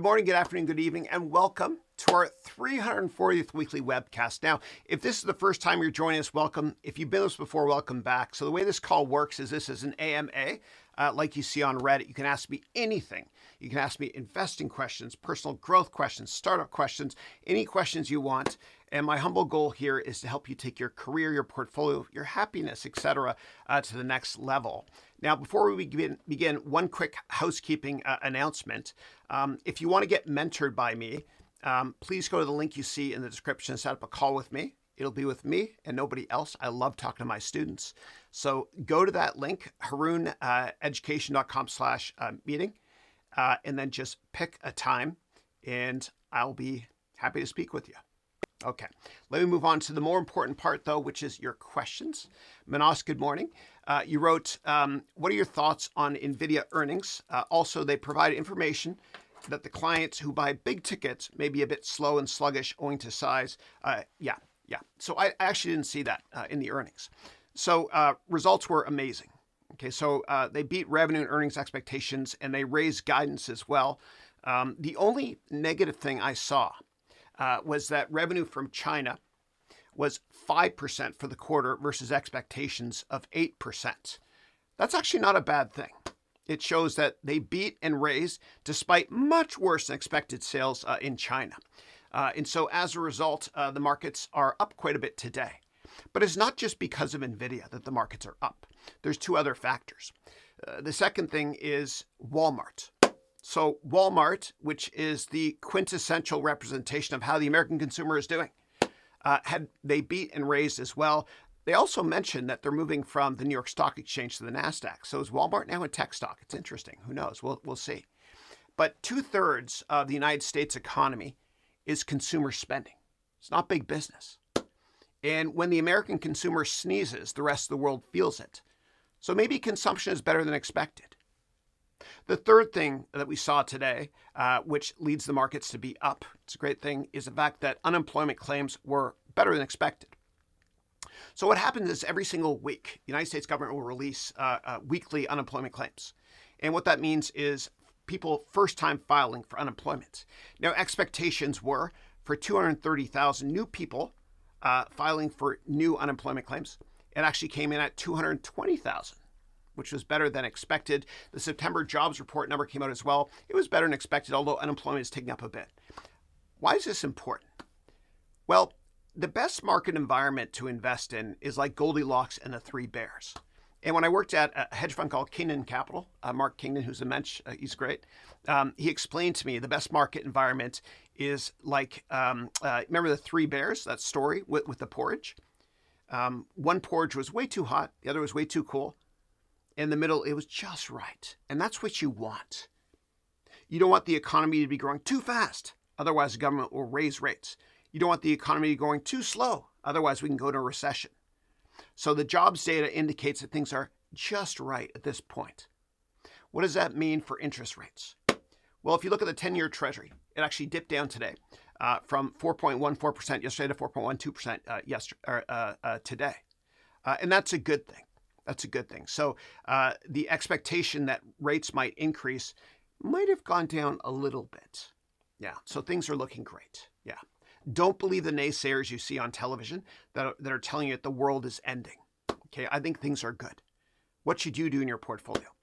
morning, good afternoon, good evening, and welcome to our 340th weekly webcast. Now, if this is the first time you're joining us, welcome. If you've been with us before, welcome back. So the way this call works is this is an AMA, like you see on Reddit. You can ask me anything. You can ask me investing questions, personal growth questions, startup questions, any questions you want. And my humble goal here is to help you take your career, your portfolio, your happiness, etc., to the next level. Now, before we begin, one quick housekeeping announcement. If you want to get mentored by me, please go to the link you see in the description and set up a call with me. It'll be with me and nobody else. I love talking to my students. So go to that link, Haroun, education.com/meeting, and then just pick a time and I'll be happy to speak with you. Okay, let me move on to the more important part, though, which is your questions. Manos, good morning. You wrote, what are your thoughts on Nvidia earnings? Also, they provide information that the clients who buy big tickets may be a bit slow and sluggish owing to size. Yeah. So I actually didn't see that in the earnings. So results were amazing. Okay, so they beat revenue and earnings expectations, and they raised guidance as well. The only negative thing I saw was that revenue from China was 5% for the quarter versus expectations of 8%. That's actually not a bad thing. It shows that they beat and raised despite much worse than expected sales in China. And so as a result, the markets are up quite a bit today. But it's not just because of Nvidia that the markets are up. There's two other factors. The second thing is Walmart. So Walmart, which is the quintessential representation of how the American consumer is doing, they beat and raised as well. They also mentioned that they're moving from the New York Stock Exchange to the NASDAQ. So is Walmart now a tech stock? It's interesting. Who knows? We'll see. But 2/3 of the United States economy is consumer spending. It's not big business. And when the American consumer sneezes, the rest of the world feels it. So maybe consumption is better than expected. The third thing that we saw today, which leads the markets to be up, it's a great thing, is the fact that unemployment claims were better than expected. So what happens is every single week, the United States government will release weekly unemployment claims. And what that means is people first time filing for unemployment. Now, expectations were for 230,000 new people filing for new unemployment claims. It actually came in at 220,000. Which was better than expected. The September jobs report number came out as well. It was better than expected, although unemployment is ticking up a bit. Why is this important? Well, the best market environment to invest in is like Goldilocks and the Three Bears. And when I worked at a hedge fund called Kingdon Capital, Mark Kingdon, who's a mensch, he's great. He explained to me the best market environment is like, remember the Three Bears, that story with the porridge? One porridge was way too hot, the other was way too cool. In the middle, it was just right. And that's what you want. You don't want the economy to be growing too fast. Otherwise, the government will raise rates. You don't want the economy going too slow. Otherwise, we can go to a recession. So the jobs data indicates that things are just right at this point. What does that mean for interest rates? Well, if you look at the 10-year Treasury, it actually dipped down today from 4.14% yesterday to 4.12% today. And that's a good thing. That's a good thing. So the expectation that rates might increase might have gone down a little bit. Yeah, so things are looking great. Yeah. Don't believe the naysayers you see on television that are telling you that the world is ending. Okay, I think things are good. What should you do in your portfolio?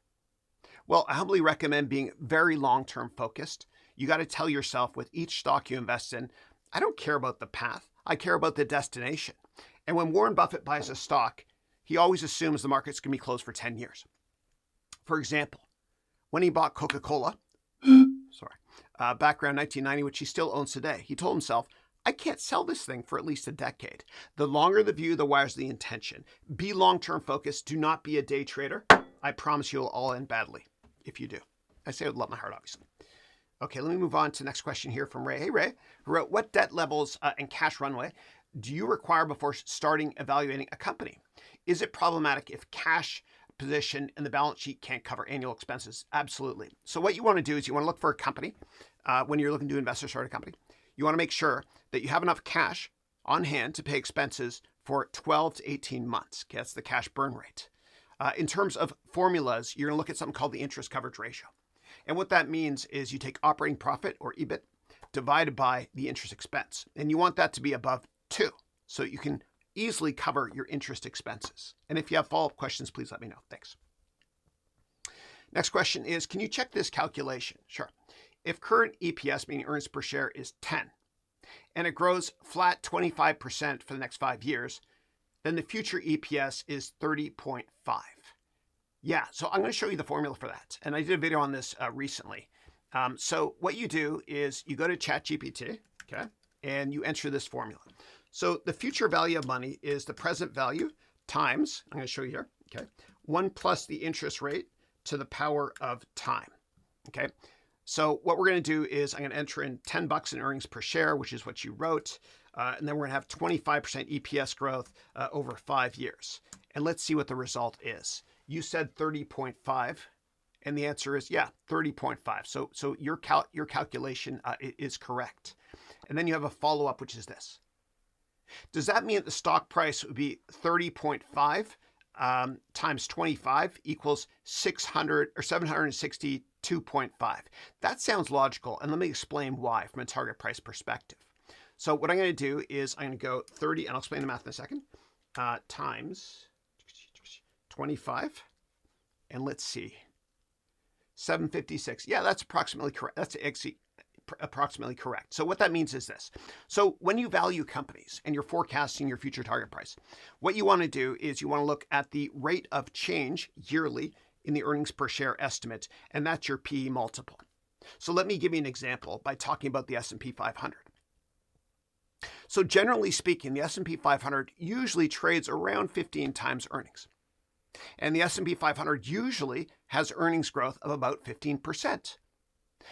Well, I humbly recommend being very long-term focused. You got to tell yourself with each stock you invest in, I don't care about the path. I care about the destination. And when Warren Buffett buys a stock, he always assumes the market's going to be closed for 10 years. For example, when he bought Coca-Cola, back around 1990, which he still owns today, he told himself, I can't sell this thing for at least a decade. The longer the view, the wiser the intention. Be long-term focused. Do not be a day trader. I promise you'll all end badly if you do. I say it with love in my heart, obviously. Okay, let me move on to the next question here from Ray. Hey, Ray, who wrote, what debt levels and cash runway do you require before starting evaluating a company? Is it problematic if cash position and the balance sheet can't cover annual expenses? Absolutely. So what you want to do is you want to look for a company when you're looking to invest or start a company. You want to make sure that you have enough cash on hand to pay expenses for 12 to 18 months. Okay, that's the cash burn rate. In terms of formulas, you're going to look at something called the interest coverage ratio. And what that means is you take operating profit, or EBIT, divided by the interest expense. And you want that to be above 2, so you can easily cover your interest expenses. And if you have follow-up questions, please let me know. Thanks. Next question is, can you check this calculation? Sure. If current EPS, meaning earnings per share, is 10, and it grows flat 25% for the next 5 years, then the future EPS is 30.5. Yeah, so I'm going to show you the formula for that. And I did a video on this recently. So what you do is you go to ChatGPT, okay, and you enter this formula. So the future value of money is the present value times, I'm going to show you here, okay, 1 plus the interest rate to the power of time, okay? So what we're going to do is I'm going to enter in $10 in earnings per share, which is what you wrote, and then we're going to have 25% EPS growth over 5 years. And let's see what the result is. You said 30.5, and the answer is, yeah, 30.5. So your calculation is correct. And then you have a follow-up, which is this. Does that mean that the stock price would be 30.5 times 25 equals 600 or 762.5? That sounds logical, and let me explain why from a target price perspective. So what I'm going to do is I'm going to go 30, and I'll explain the math in a second, times 25, and let's see, 756. Yeah, that's approximately correct. That's actually approximately correct. So what that means is this. So when you value companies and you're forecasting your future target price, what you want to do is you want to look at the rate of change yearly in the earnings per share estimate, and that's your PE multiple. So let me give you an example by talking about the S&P 500. So generally speaking, the S&P 500 usually trades around 15 times earnings. And the S&P 500 usually has earnings growth of about 15%.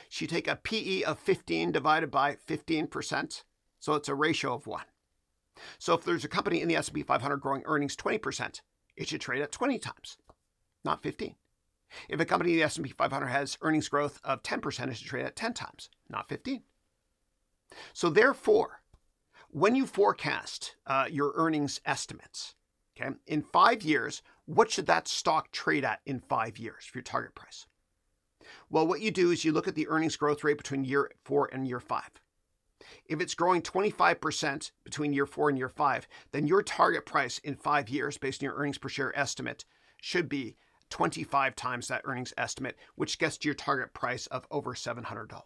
So you take a PE of 15 divided by 15%, so it's a ratio of 1. So if there's a company in the S&P 500 growing earnings 20%, it should trade at 20 times, not 15. If a company in the S&P 500 has earnings growth of 10%, it should trade at 10 times, not 15. So therefore, when you forecast your earnings estimates, okay, in 5 years, what should that stock trade at in 5 years for your target price? Well, what you do is you look at the earnings growth rate between year 4 and year 5. If it's growing 25% between year 4 and year 5, then your target price in 5 years, based on your earnings per share estimate, should be 25 times that earnings estimate, which gets to your target price of over $700.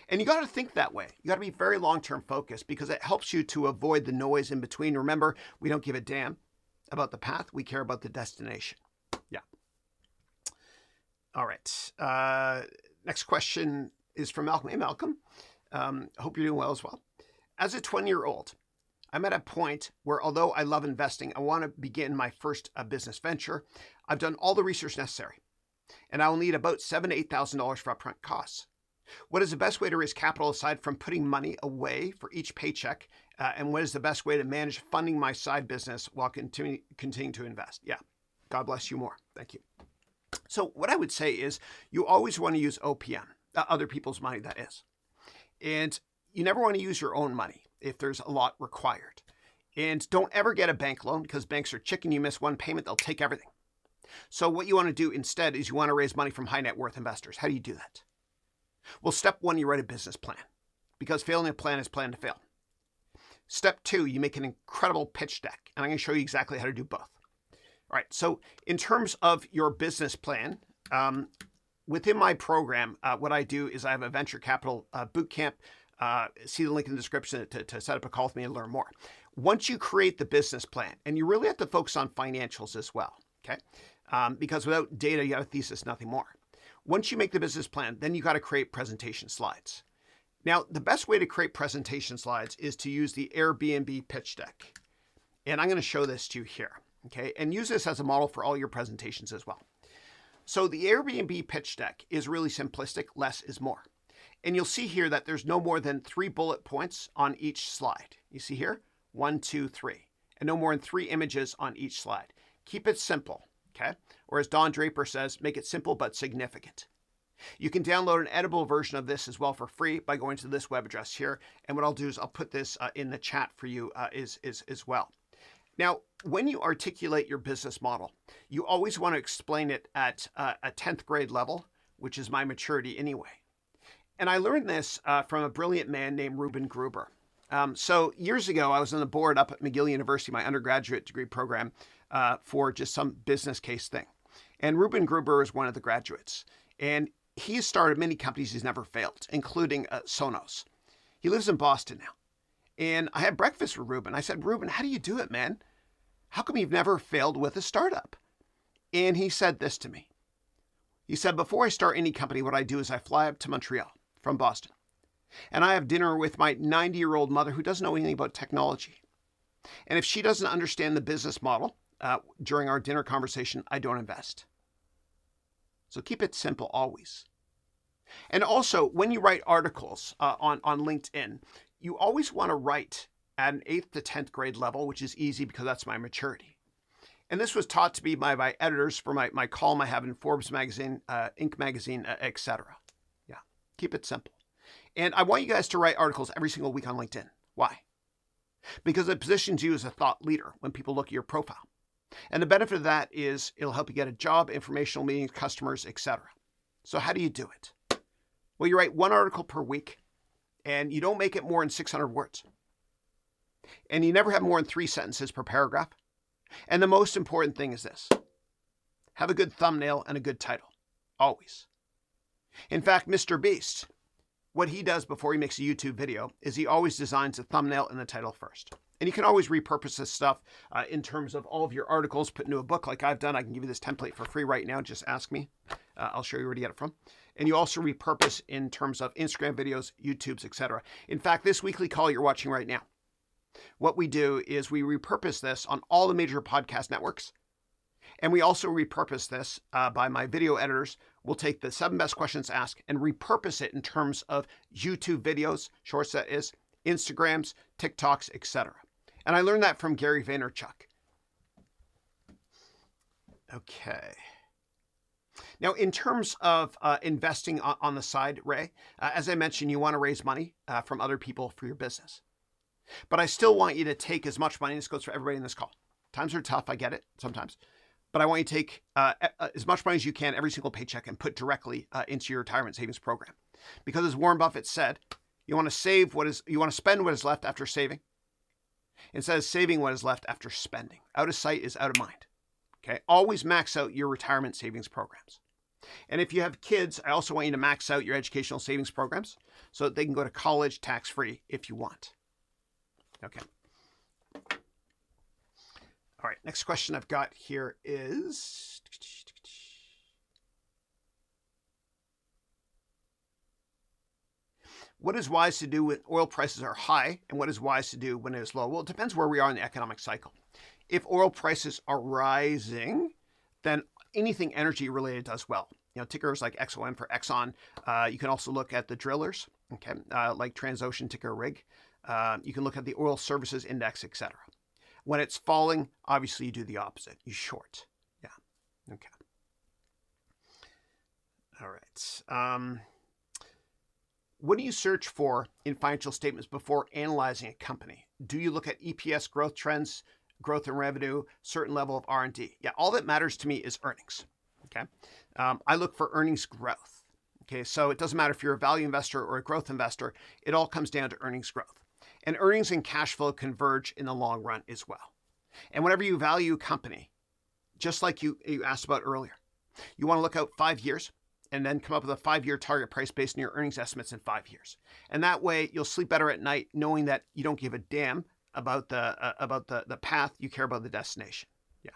And you got to think that way. You got to be very long-term focused because it helps you to avoid the noise in between. Remember, we don't give a damn about the path. We care about the destination. Yeah. All right. Next question is from Malcolm. Hey, Malcolm. Hope you're doing well as well. As a 20-year-old, I'm at a point where, although I love investing, I want to begin my first business venture. I've done all the research necessary, and I will need about $7,000 to $8,000 for upfront costs. What is the best way to raise capital aside from putting money away for each paycheck? And what is the best way to manage funding my side business while continuing to invest? Yeah. God bless you more. Thank you. So what I would say is you always want to use OPM, other people's money, that is. And you never want to use your own money if there's a lot required. And don't ever get a bank loan because banks are chicken. You miss one payment, they'll take everything. So what you want to do instead is you want to raise money from high net worth investors. How do you do that? Well, step 1, you write a business plan because failing a plan is plan to fail. Step 2, you make an incredible pitch deck. And I'm going to show you exactly how to do both. All right, so in terms of your business plan, within my program, what I do is I have a venture capital boot camp. See the link in the description to set up a call with me and learn more. Once you create the business plan, and you really have to focus on financials as well, okay? Because without data, you have a thesis, nothing more. Once you make the business plan, then you got to create presentation slides. Now, the best way to create presentation slides is to use the Airbnb pitch deck. And I'm going to show this to you here. Okay, and use this as a model for all your presentations as well. So the Airbnb pitch deck is really simplistic. Less is more. And you'll see here that there's no more than 3 bullet points on each slide. You see here, 1, 2, 3, and no more than 3 images on each slide. Keep it simple, okay? Or as Don Draper says, make it simple but significant. You can download an editable version of this as well for free by going to this web address here. And what I'll do is I'll put this in the chat for you as well. Now, when you articulate your business model, you always want to explain it at a 10th grade level which is my maturity anyway. And I learned this from a brilliant man named Reuben Gruber. So years ago, I was on the board up at McGill University, my undergraduate degree program, for just some business case thing. And Reuben Gruber is one of the graduates. And he has started many companies he's never failed, including Sonos. He lives in Boston now. And I had breakfast with Reuben. I said, Reuben, how do you do it, man? How come you've never failed with a startup? And he said this to me. He said, before I start any company, what I do is I fly up to Montreal from Boston. And I have dinner with my 90-year-old mother who doesn't know anything about technology. And if she doesn't understand the business model during our dinner conversation, I don't invest. So keep it simple always. And also, when you write articles on LinkedIn, you always want to write at an 8th to 10th grade level, which is easy because that's my maturity. And this was taught to me by my editors for my column I have in Forbes magazine, Inc. magazine, etc. Yeah, keep it simple. And I want you guys to write articles every single week on LinkedIn. Why? Because it positions you as a thought leader when people look at your profile. And the benefit of that is it'll help you get a job, informational meetings, customers, etc. So how do you do it? Well, you write one article per week, and you don't make it more than 600 words. And you never have more than 3 sentences per paragraph. And the most important thing is this. Have a good thumbnail and a good title. Always. In fact, Mr. Beast, what he does before he makes a YouTube video is he always designs a thumbnail and the title first. And you can always repurpose this stuff in terms of all of your articles, put into a book like I've done. I can give you this template for free right now. Just ask me. I'll show you where to get it from. And you also repurpose in terms of Instagram videos, YouTubes, etc. In fact, this weekly call you're watching right now, what we do is we repurpose this on all the major podcast networks. And we also repurpose this by my video editors. We'll take the 7 best questions asked and repurpose it in terms of YouTube videos, shorts that is, Instagrams, TikToks, etc. And I learned that from Gary Vaynerchuk. Okay. Now, in terms of investing on the side, Ray, as I mentioned, you want to raise money from other people for your business. But I still want you to take as much money, this goes for everybody in this call. Times are tough, I get it, sometimes. But I want you to take as much money as you can every single paycheck and put directly into your retirement savings program. Because as Warren Buffett said, you want to spend what is left after saving, instead of saving what is left after spending. Out of sight is out of mind. Okay, always max out your retirement savings programs. And if you have kids, I also want you to max out your educational savings programs so that they can go to college tax-free if you want. Okay. All right, next question I've got here is, what is wise to do when oil prices are high and what is wise to do when it is low? Well, it depends where we are in the economic cycle. If oil prices are rising, then anything energy related does well. You know, tickers like XOM for Exxon. You can also look at the drillers, okay, like Transocean ticker rig. You can look at the oil services index, etc. When it's falling, obviously you do the opposite. You short. Yeah. Okay. All right. What do you search for in financial statements before analyzing a company? Do you look at EPS growth trends, growth in revenue, certain level of R&D? Yeah, all that matters to me is earnings. Okay. I look for earnings growth. Okay. So it doesn't matter if you're a value investor or a growth investor. It all comes down to earnings growth. And earnings and cash flow converge in the long run as well. And whenever you value a company, just like you asked about earlier, you want to look out 5 years and then come up with a 5-year target price based on your earnings estimates in 5 years. And that way you'll sleep better at night knowing that you don't give a damn about the path, you care about the destination. Yeah.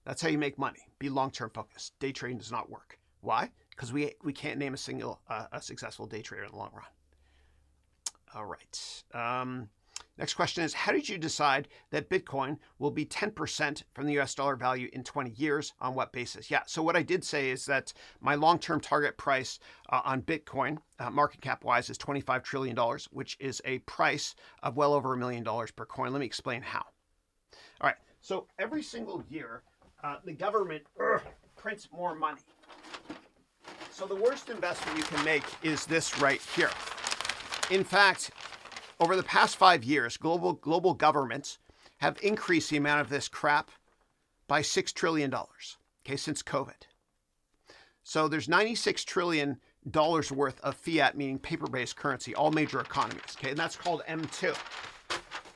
That's how you make money. Be long-term focused. Day trading does not work. Why? Because we can't name a single a successful day trader in the long run. All right. Next question is, how did you decide that Bitcoin will be 10% from the US dollar value in 20 years? On what basis? Yeah, so what I did say is that my long-term target price on Bitcoin, market cap-wise, is $25 trillion, which is a price of well over $1 million per coin. Let me explain how. All right, so every single year, the government prints more money. So the worst investment you can make is this right here. In fact, over the past 5 years, global governments have increased the amount of this crap by $6 trillion, okay, since COVID. So there's $96 trillion worth of fiat, meaning paper-based currency, all major economies. Okay, and that's called M2.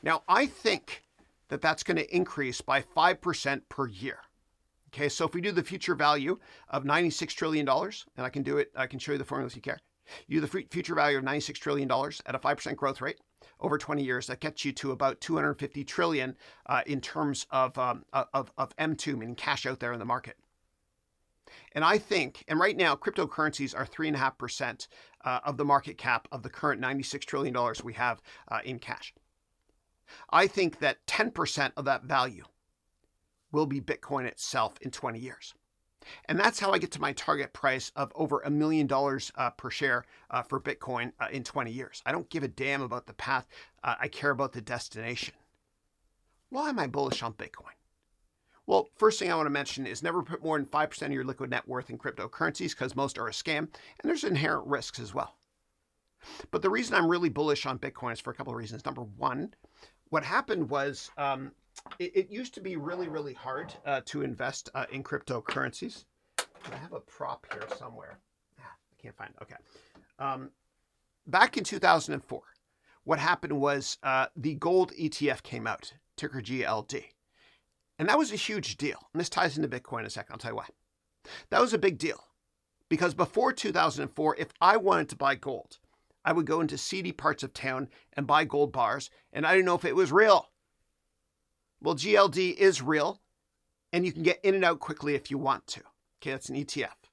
Now, I think that that's going to increase by 5% per year. Okay, so if we do the future value of $96 trillion, and I can do it, I can show you the formula if you care. You do the future value of $96 trillion at a 5% growth rate over 20 years. That gets you to about $250 trillion in terms of M2, meaning cash out there in the market. And I think, and right now, cryptocurrencies are 3.5% of the market cap of the current $96 trillion we have in cash. I think that 10% of that value will be Bitcoin itself in 20 years. And that's how I get to my target price of over $1 million per share for Bitcoin in 20 years. I don't give a damn about the path. I care about the destination. Why am I bullish on Bitcoin? Well, first thing I want to mention is never put more than 5% of your liquid net worth in cryptocurrencies because most are a scam, and there's inherent risks as well. But the reason I'm really bullish on Bitcoin is for a couple of reasons. Number one, what happened was it used to be really, really hard to invest in cryptocurrencies. I have a prop here somewhere. I can't find it. Okay. Back in 2004, what happened was the gold ETF came out, ticker GLD. And that was a huge deal. And this ties into Bitcoin in a second. I'll tell you why. That was a big deal because before 2004, if I wanted to buy gold, I would go into seedy parts of town and buy gold bars, and I didn't know if it was real. Well, GLD is real, and you can get in and out quickly if you want to. Okay, that's an ETF.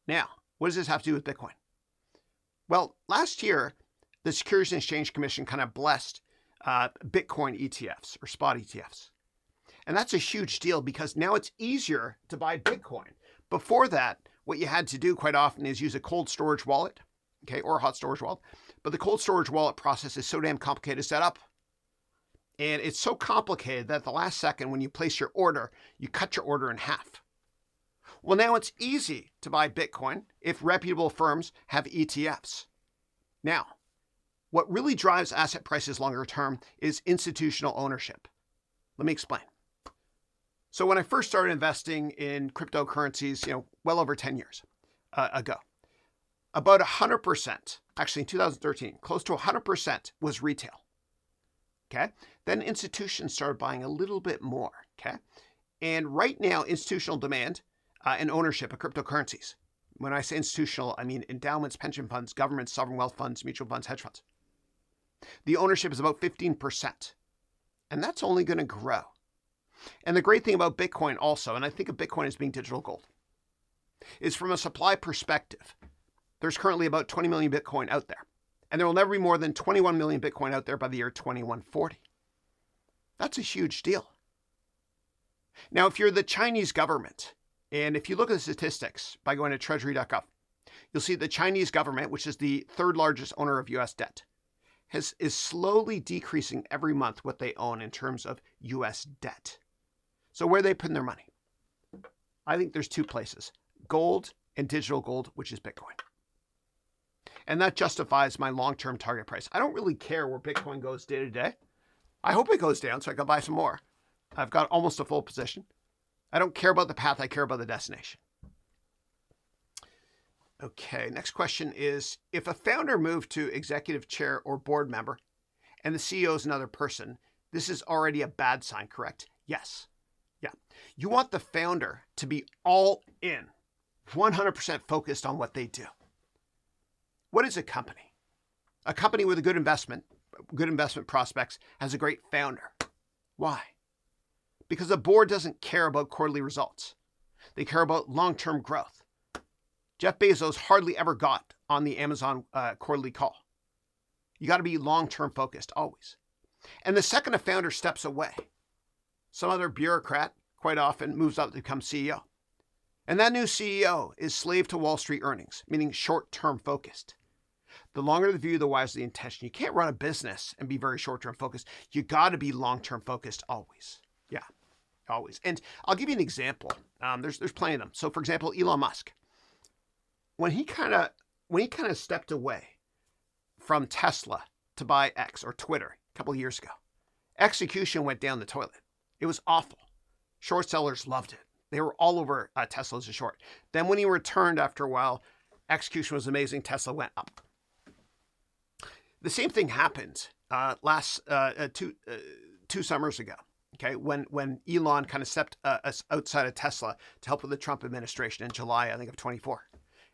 Now, what does this have to do with Bitcoin? Well, last year, the Securities and Exchange Commission kind of blessed Bitcoin ETFs or spot ETFs. And that's a huge deal because now it's easier to buy Bitcoin. Before that, what you had to do quite often is use a cold storage wallet, okay, or a hot storage wallet. But the cold storage wallet process is so damn complicated to set up. And it's so complicated that at the last second, when you place your order, you cut your order in half. Well, now it's easy to buy Bitcoin if reputable firms have ETFs. Now, what really drives asset prices longer term is institutional ownership. Let me explain. So when I first started investing in cryptocurrencies, well over 10 years ago, about 100%, actually in 2013, close to 100% was retail. Okay. Then institutions started buying a little bit more. Okay. And right now, institutional demand and ownership of cryptocurrencies. When I say institutional, I mean endowments, pension funds, governments, sovereign wealth funds, mutual funds, hedge funds. The ownership is about 15%. And that's only going to grow. And the great thing about Bitcoin also, and I think of Bitcoin as being digital gold, is from a supply perspective, there's currently about 20 million Bitcoin out there. And there will never be more than 21 million Bitcoin out there by the year 2140. That's a huge deal. Now, if you're the Chinese government, and if you look at the statistics by going to treasury.gov, you'll see the Chinese government, which is the third largest owner of U.S. debt, is slowly decreasing every month what they own in terms of U.S. debt. So where are they putting their money? I think there's two places, gold and digital gold, which is Bitcoin. And that justifies my long-term target price. I don't really care where Bitcoin goes day to day. I hope it goes down so I can buy some more. I've got almost a full position. I don't care about the path. I care about the destination. Okay, next question is, if a founder moved to executive chair or board member and the CEO is another person, this is already a bad sign, correct? Yes. Yeah. You want the founder to be all in, 100% focused on what they do. What is a company? A company with a good investment prospects has a great founder. Why? Because the board doesn't care about quarterly results. They care about long-term growth. Jeff Bezos hardly ever got on the Amazon quarterly call. You got to be long-term focused always. And the second a founder steps away, some other bureaucrat quite often moves up to become CEO. And that new CEO is slave to Wall Street earnings, meaning short-term focused. The longer the view, the wiser the intention. You can't run a business and be very short-term focused. You got to be long-term focused always. Yeah, always. And I'll give you an example. There's plenty of them. So, for example, Elon Musk, when he kind of stepped away from Tesla to buy X or Twitter a couple of years ago, execution went down the toilet. It was awful. Short sellers loved it. They were all over Tesla as a short. Then when he returned after a while, execution was amazing. Tesla went up. The same thing happened two summers ago. Okay, when Elon kind of stepped outside of Tesla to help with the Trump administration in July, I think, of 24.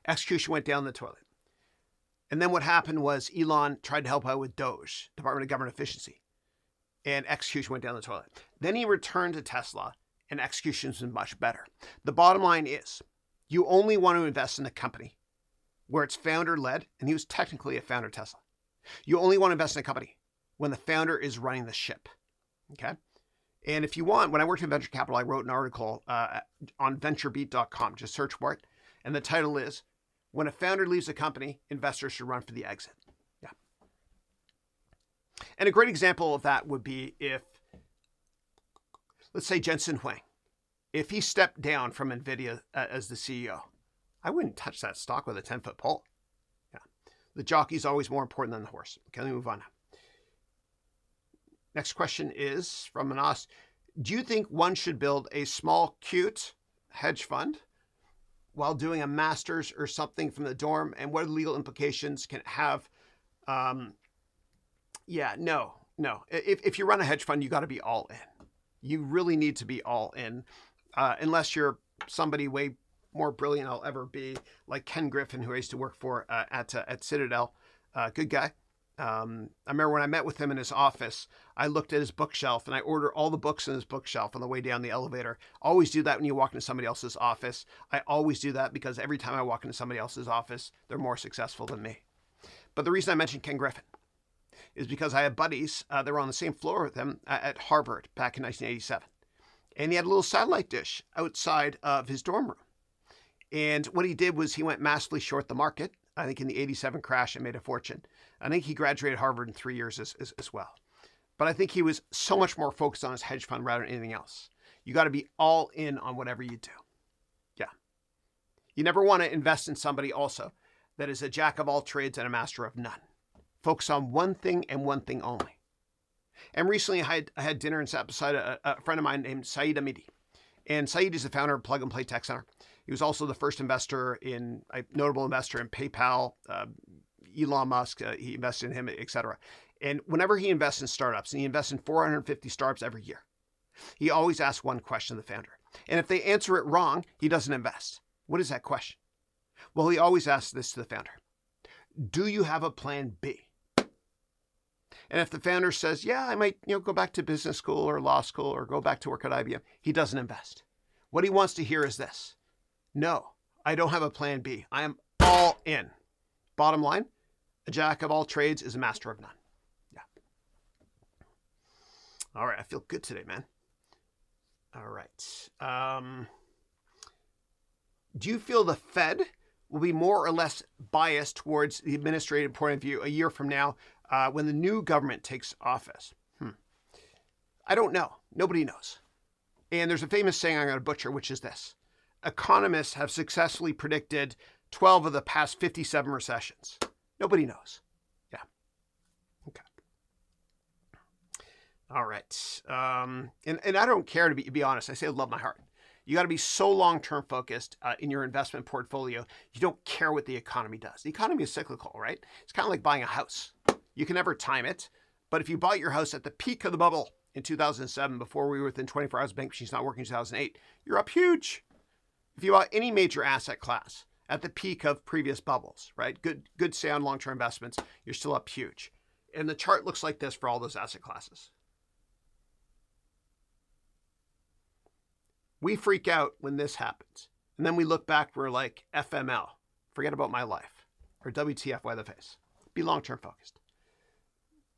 Execution went down the toilet. And then what happened was Elon tried to help out with DOGE, Department of Government Efficiency, and execution went down the toilet. Then he returned to Tesla, and execution's been much better. The bottom line is, you only want to invest in a company where it's founder-led, and he was technically a founder of Tesla. You only want to invest in a company when the founder is running the ship, okay? And if you want, when I worked in venture capital, I wrote an article on venturebeat.com. Just search for it. And the title is, When a Founder Leaves a Company, Investors Should Run for the Exit. Yeah. And a great example of that would be if, let's say Jensen Huang, if he stepped down from Nvidia as the CEO, I wouldn't touch that stock with a 10-foot pole. Yeah. The jockey's always more important than the horse. Okay, let me move on now. Next question is from Manas. Do you think one should build a small, cute hedge fund while doing a master's or something from the dorm? And what legal implications can it have? Yeah, no. If you run a hedge fund, you got to be all in. You really need to be all in, unless you're somebody way more brilliant I'll ever be, like Ken Griffin, who I used to work for at Citadel. Good guy. I remember when I met with him in his office, I looked at his bookshelf and I ordered all the books in his bookshelf on the way down the elevator. Always do that when you walk into somebody else's office. I always do that because every time I walk into somebody else's office, they're more successful than me. But the reason I mentioned Ken Griffin is because I had buddies that were on the same floor with him at Harvard back in 1987. And he had a little satellite dish outside of his dorm room. And what he did was he went massively short the market. I think in the 87 crash, it made a fortune. I think he graduated Harvard in 3 years as well. But I think he was so much more focused on his hedge fund rather than anything else. You got to be all in on whatever you do. Yeah. You never want to invest in somebody also that is a jack of all trades and a master of none. Focus on one thing and one thing only. And recently I had dinner and sat beside a friend of mine named Saeed Amidi. And Saeed is the founder of Plug and Play Tech Center. He was also the first investor in, a notable investor in PayPal, Elon Musk, he invested in him, etc. And whenever he invests in startups, and he invests in 450 startups every year, he always asks one question to the founder. And if they answer it wrong, he doesn't invest. What is that question? Well, he always asks this to the founder. Do you have a plan B? And if the founder says, yeah, I might go back to business school or law school or go back to work at IBM, he doesn't invest. What he wants to hear is this. No, I don't have a plan B. I am all in. Bottom line, a jack of all trades is a master of none. Yeah. All right, I feel good today, man. All right. Do you feel the Fed will be more or less biased towards the administrative point of view a year from now when the new government takes office? I don't know. Nobody knows. And there's a famous saying I'm going to butcher, which is this. Economists have successfully predicted 12 of the past 57 recessions. Nobody knows. Yeah. Okay. All right. And I don't care, to be honest. I say I love my heart. You got to be so long-term focused in your investment portfolio. You don't care what the economy does. The economy is cyclical, right? It's kind of like buying a house. You can never time it. But if you bought your house at the peak of the bubble in 2007, before we were within 24 hours, bank machines not working in 2008, you're up huge. If you bought any major asset class at the peak of previous bubbles, right? Good sound long-term investments, you're still up huge. And the chart looks like this for all those asset classes. We freak out when this happens. And then we look back, we're like, FML, forget about my life. Or WTF, why the face? Be long-term focused.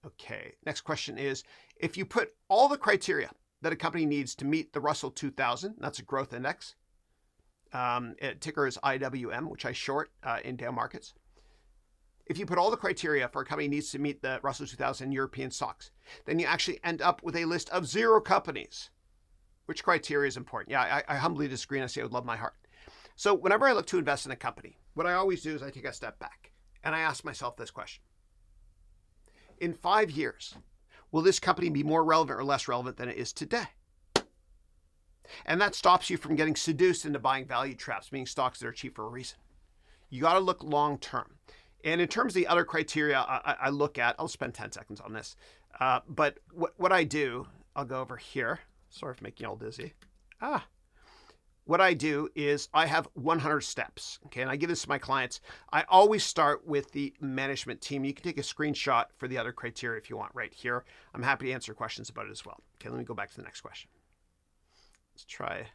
Okay, next question is, if you put all the criteria that a company needs to meet the Russell 2000, that's a growth index, ticker is IWM, which I short in Dow Markets. If you put all the criteria for a company needs to meet the Russell 2000 European stocks, then you actually end up with a list of 0 companies. Which criteria is important? Yeah, I humbly disagree, and I say I would love my heart. So whenever I look to invest in a company, what I always do is I take a step back and I ask myself this question. In 5 years, will this company be more relevant or less relevant than it is today? And that stops you from getting seduced into buying value traps, meaning stocks that are cheap for a reason. You got to look long term. And in terms of the other criteria I look at, I'll spend 10 seconds on this. But what I do, I'll go over here. Sorry for making you all dizzy. What I do is I have 100 steps, okay? And I give this to my clients. I always start with the management team. You can take a screenshot for the other criteria if you want right here. I'm happy to answer questions about it as well. Okay, let me go back to the next question. Let's try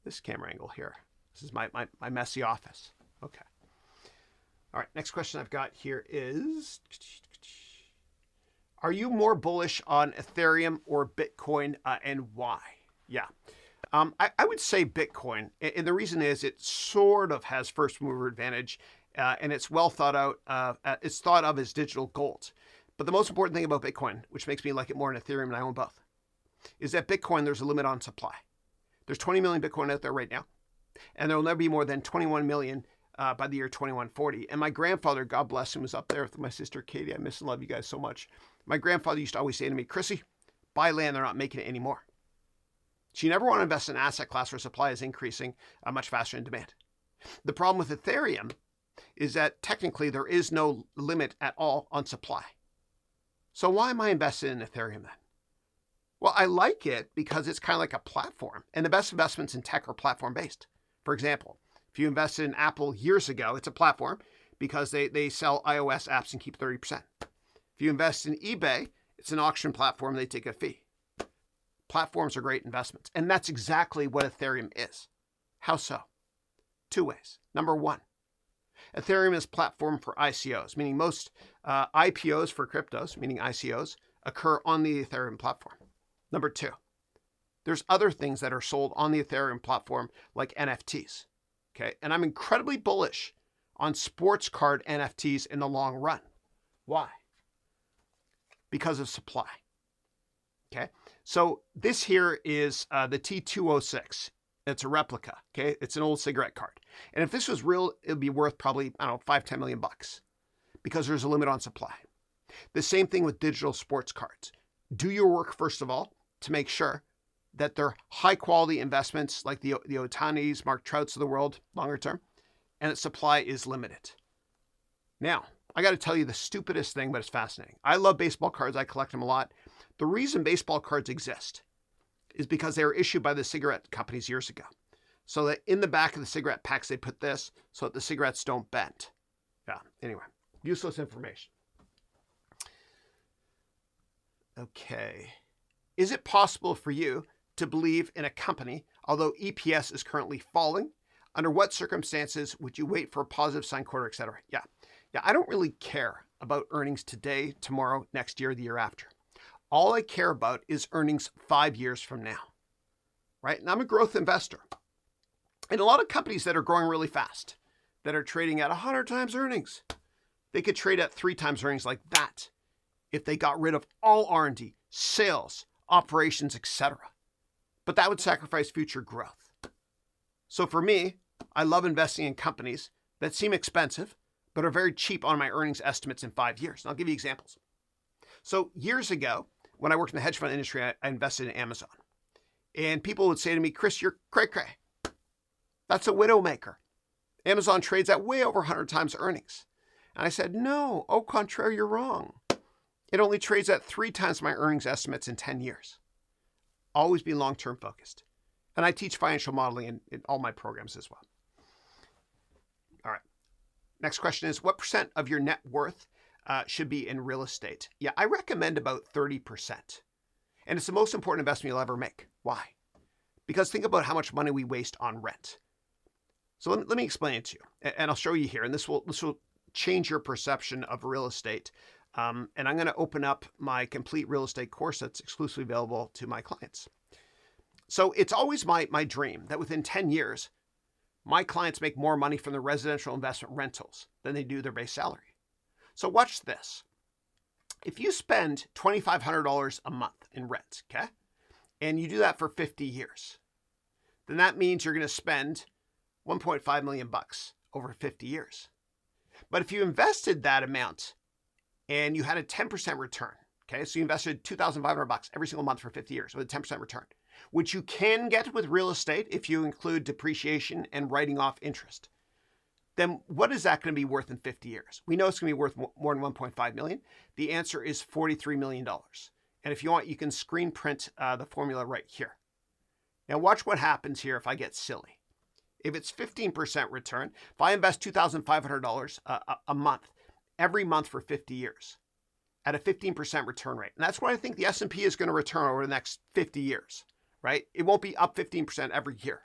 this camera angle here. This is my messy office. Okay. All right, next question I've got here is, are you more bullish on Ethereum or Bitcoin, and why? Yeah. I would say Bitcoin, and the reason is it sort of has first mover advantage, and it's well thought out. It's thought of as digital gold. But the most important thing about Bitcoin, which makes me like it more than Ethereum, and I own both, is that Bitcoin, there's a limit on supply. There's 20 million Bitcoin out there right now, and there will never be more than 21 million by the year 2140. And my grandfather, God bless him, was up there with my sister Katie. I miss and love you guys so much. My grandfather used to always say to me, Chrissy, buy land, they're not making it anymore. So you never want to invest in an asset class where supply is increasing much faster than demand. The problem with Ethereum is that technically there is no limit at all on supply. So why am I invested in Ethereum then? Well, I like it because it's kind of like a platform, and the best investments in tech are platform-based. For example, if you invested in Apple years ago, it's a platform because they sell iOS apps and keep 30%. If you invest in eBay, it's an auction platform, they take a fee. Platforms are great investments, and that's exactly what Ethereum is. How so? Two ways. Number one, Ethereum is a platform for ICOs, meaning most IPOs for cryptos, meaning ICOs, occur on the Ethereum platform. Number two, there's other things that are sold on the Ethereum platform like NFTs. Okay, and I'm incredibly bullish on sports card NFTs in the long run. Why? Because of supply. Okay, so this here is the T206. It's a replica. Okay, it's an old cigarette card. And if this was real, it would be worth probably, I don't know, $5-10 million because there's a limit on supply. The same thing with digital sports cards. Do your work, first of all, to make sure that they're high quality investments like the Otanis, Mark Trouts of the world, longer term, and that supply is limited. Now, I got to tell you the stupidest thing, but it's fascinating. I love baseball cards. I collect them a lot. The reason baseball cards exist is because they were issued by the cigarette companies years ago. So that in the back of the cigarette packs, they put this so that the cigarettes don't bend. Yeah, anyway, useless information. Okay. Is it possible for you to believe in a company, although EPS is currently falling? Under what circumstances would you wait for a positive sign quarter, et cetera? Yeah, I don't really care about earnings today, tomorrow, next year, the year after. All I care about is earnings 5 years from now, right? And I'm a growth investor. And a lot of companies that are growing really fast, that are trading at 100 times earnings, they could trade at 3 times earnings like that if they got rid of all R&D, sales, operations, etc. But that would sacrifice future growth. So for me, I love investing in companies that seem expensive, but are very cheap on my earnings estimates in 5 years. And I'll give you examples. So years ago, when I worked in the hedge fund industry, I invested in Amazon. And people would say to me, Chris, you're cray-cray. That's a widowmaker. Amazon trades at way over 100 times earnings. And I said, no, au contraire, you're wrong. It only trades at 3 times my earnings estimates in 10 years. Always be long-term focused. And I teach financial modeling in all my programs as well. All right. Next question is, what % of your net worth should be in real estate? Yeah, I recommend about 30%. And it's the most important investment you'll ever make. Why? Because think about how much money we waste on rent. So let me explain it to you. And I'll show you here. And this will change your perception of real estate. And I'm going to open up my complete real estate course that's exclusively available to my clients. So it's always my dream that within 10 years, my clients make more money from their residential investment rentals than they do their base salary. So watch this. If you spend $2,500 a month in rent, okay, and you do that for 50 years, then that means you're going to spend $1.5 million over 50 years. But if you invested that amount and you had a 10% return, okay, so you invested $2,500 every single month for 50 years with a 10% return, which you can get with real estate if you include depreciation and writing off interest, then what is that going to be worth in 50 years? We know it's going to be worth more than 1.5 million. The answer is $43 million. And if you want, you can screen print the formula right here. Now watch what happens here if I get silly. If it's 15% return, if I invest $2,500 a month, every month for 50 years at a 15% return rate, and that's what I think the S&P is going to return over the next 50 years, right? It won't be up 15% every year,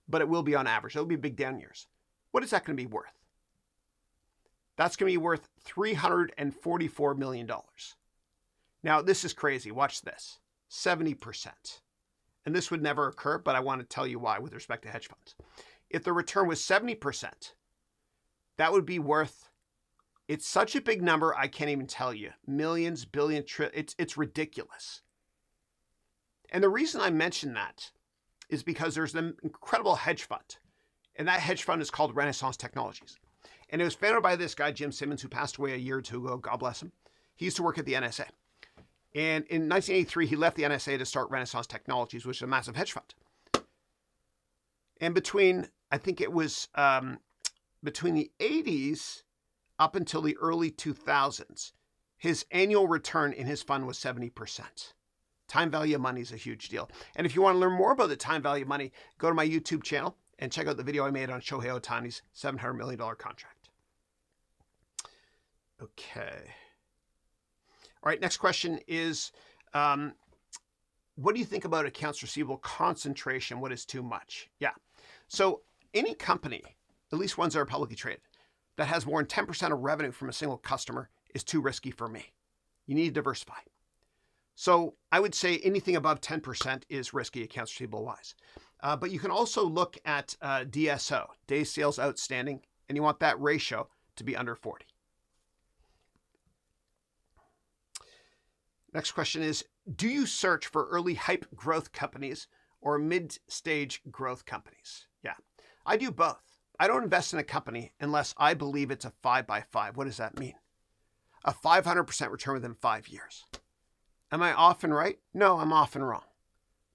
but it will be on average. It'll be big down years. What is that going to be worth? That's going to be worth $344 million. Now, this is crazy. Watch this. 70%. And this would never occur, but I want to tell you why with respect to hedge funds. If the return was 70%, that would be worth, it's such a big number, I can't even tell you. Millions, billions, it's ridiculous. And the reason I mention that is because there's an incredible hedge fund. And that hedge fund is called Renaissance Technologies. And it was founded by this guy, Jim Simmons, who passed away a year or two ago. God bless him. He used to work at the NSA. And in 1983, he left the NSA to start Renaissance Technologies, which is a massive hedge fund. And between, I think it was between the 80s up until the early 2000s, his annual return in his fund was 70%. Time value of money is a huge deal. And if you want to learn more about the time value of money, go to my YouTube channel and check out the video I made on Shohei Ohtani's $700 million contract. Okay. All right, next question is, what do you think about accounts receivable concentration? What is too much? Yeah. So any company, at least ones that are publicly traded, that has more than 10% of revenue from a single customer is too risky for me. You need to diversify. So I would say anything above 10% is risky accounts receivable wise. But you can also look at DSO, days sales outstanding, and you want that ratio to be under 40. Next question is, do you search for early hype growth companies or mid-stage growth companies? Yeah, I do both. I don't invest in a company unless I believe it's a 5x5. What does that mean? A 500% return within 5 years. Am I often right? No, I'm often wrong.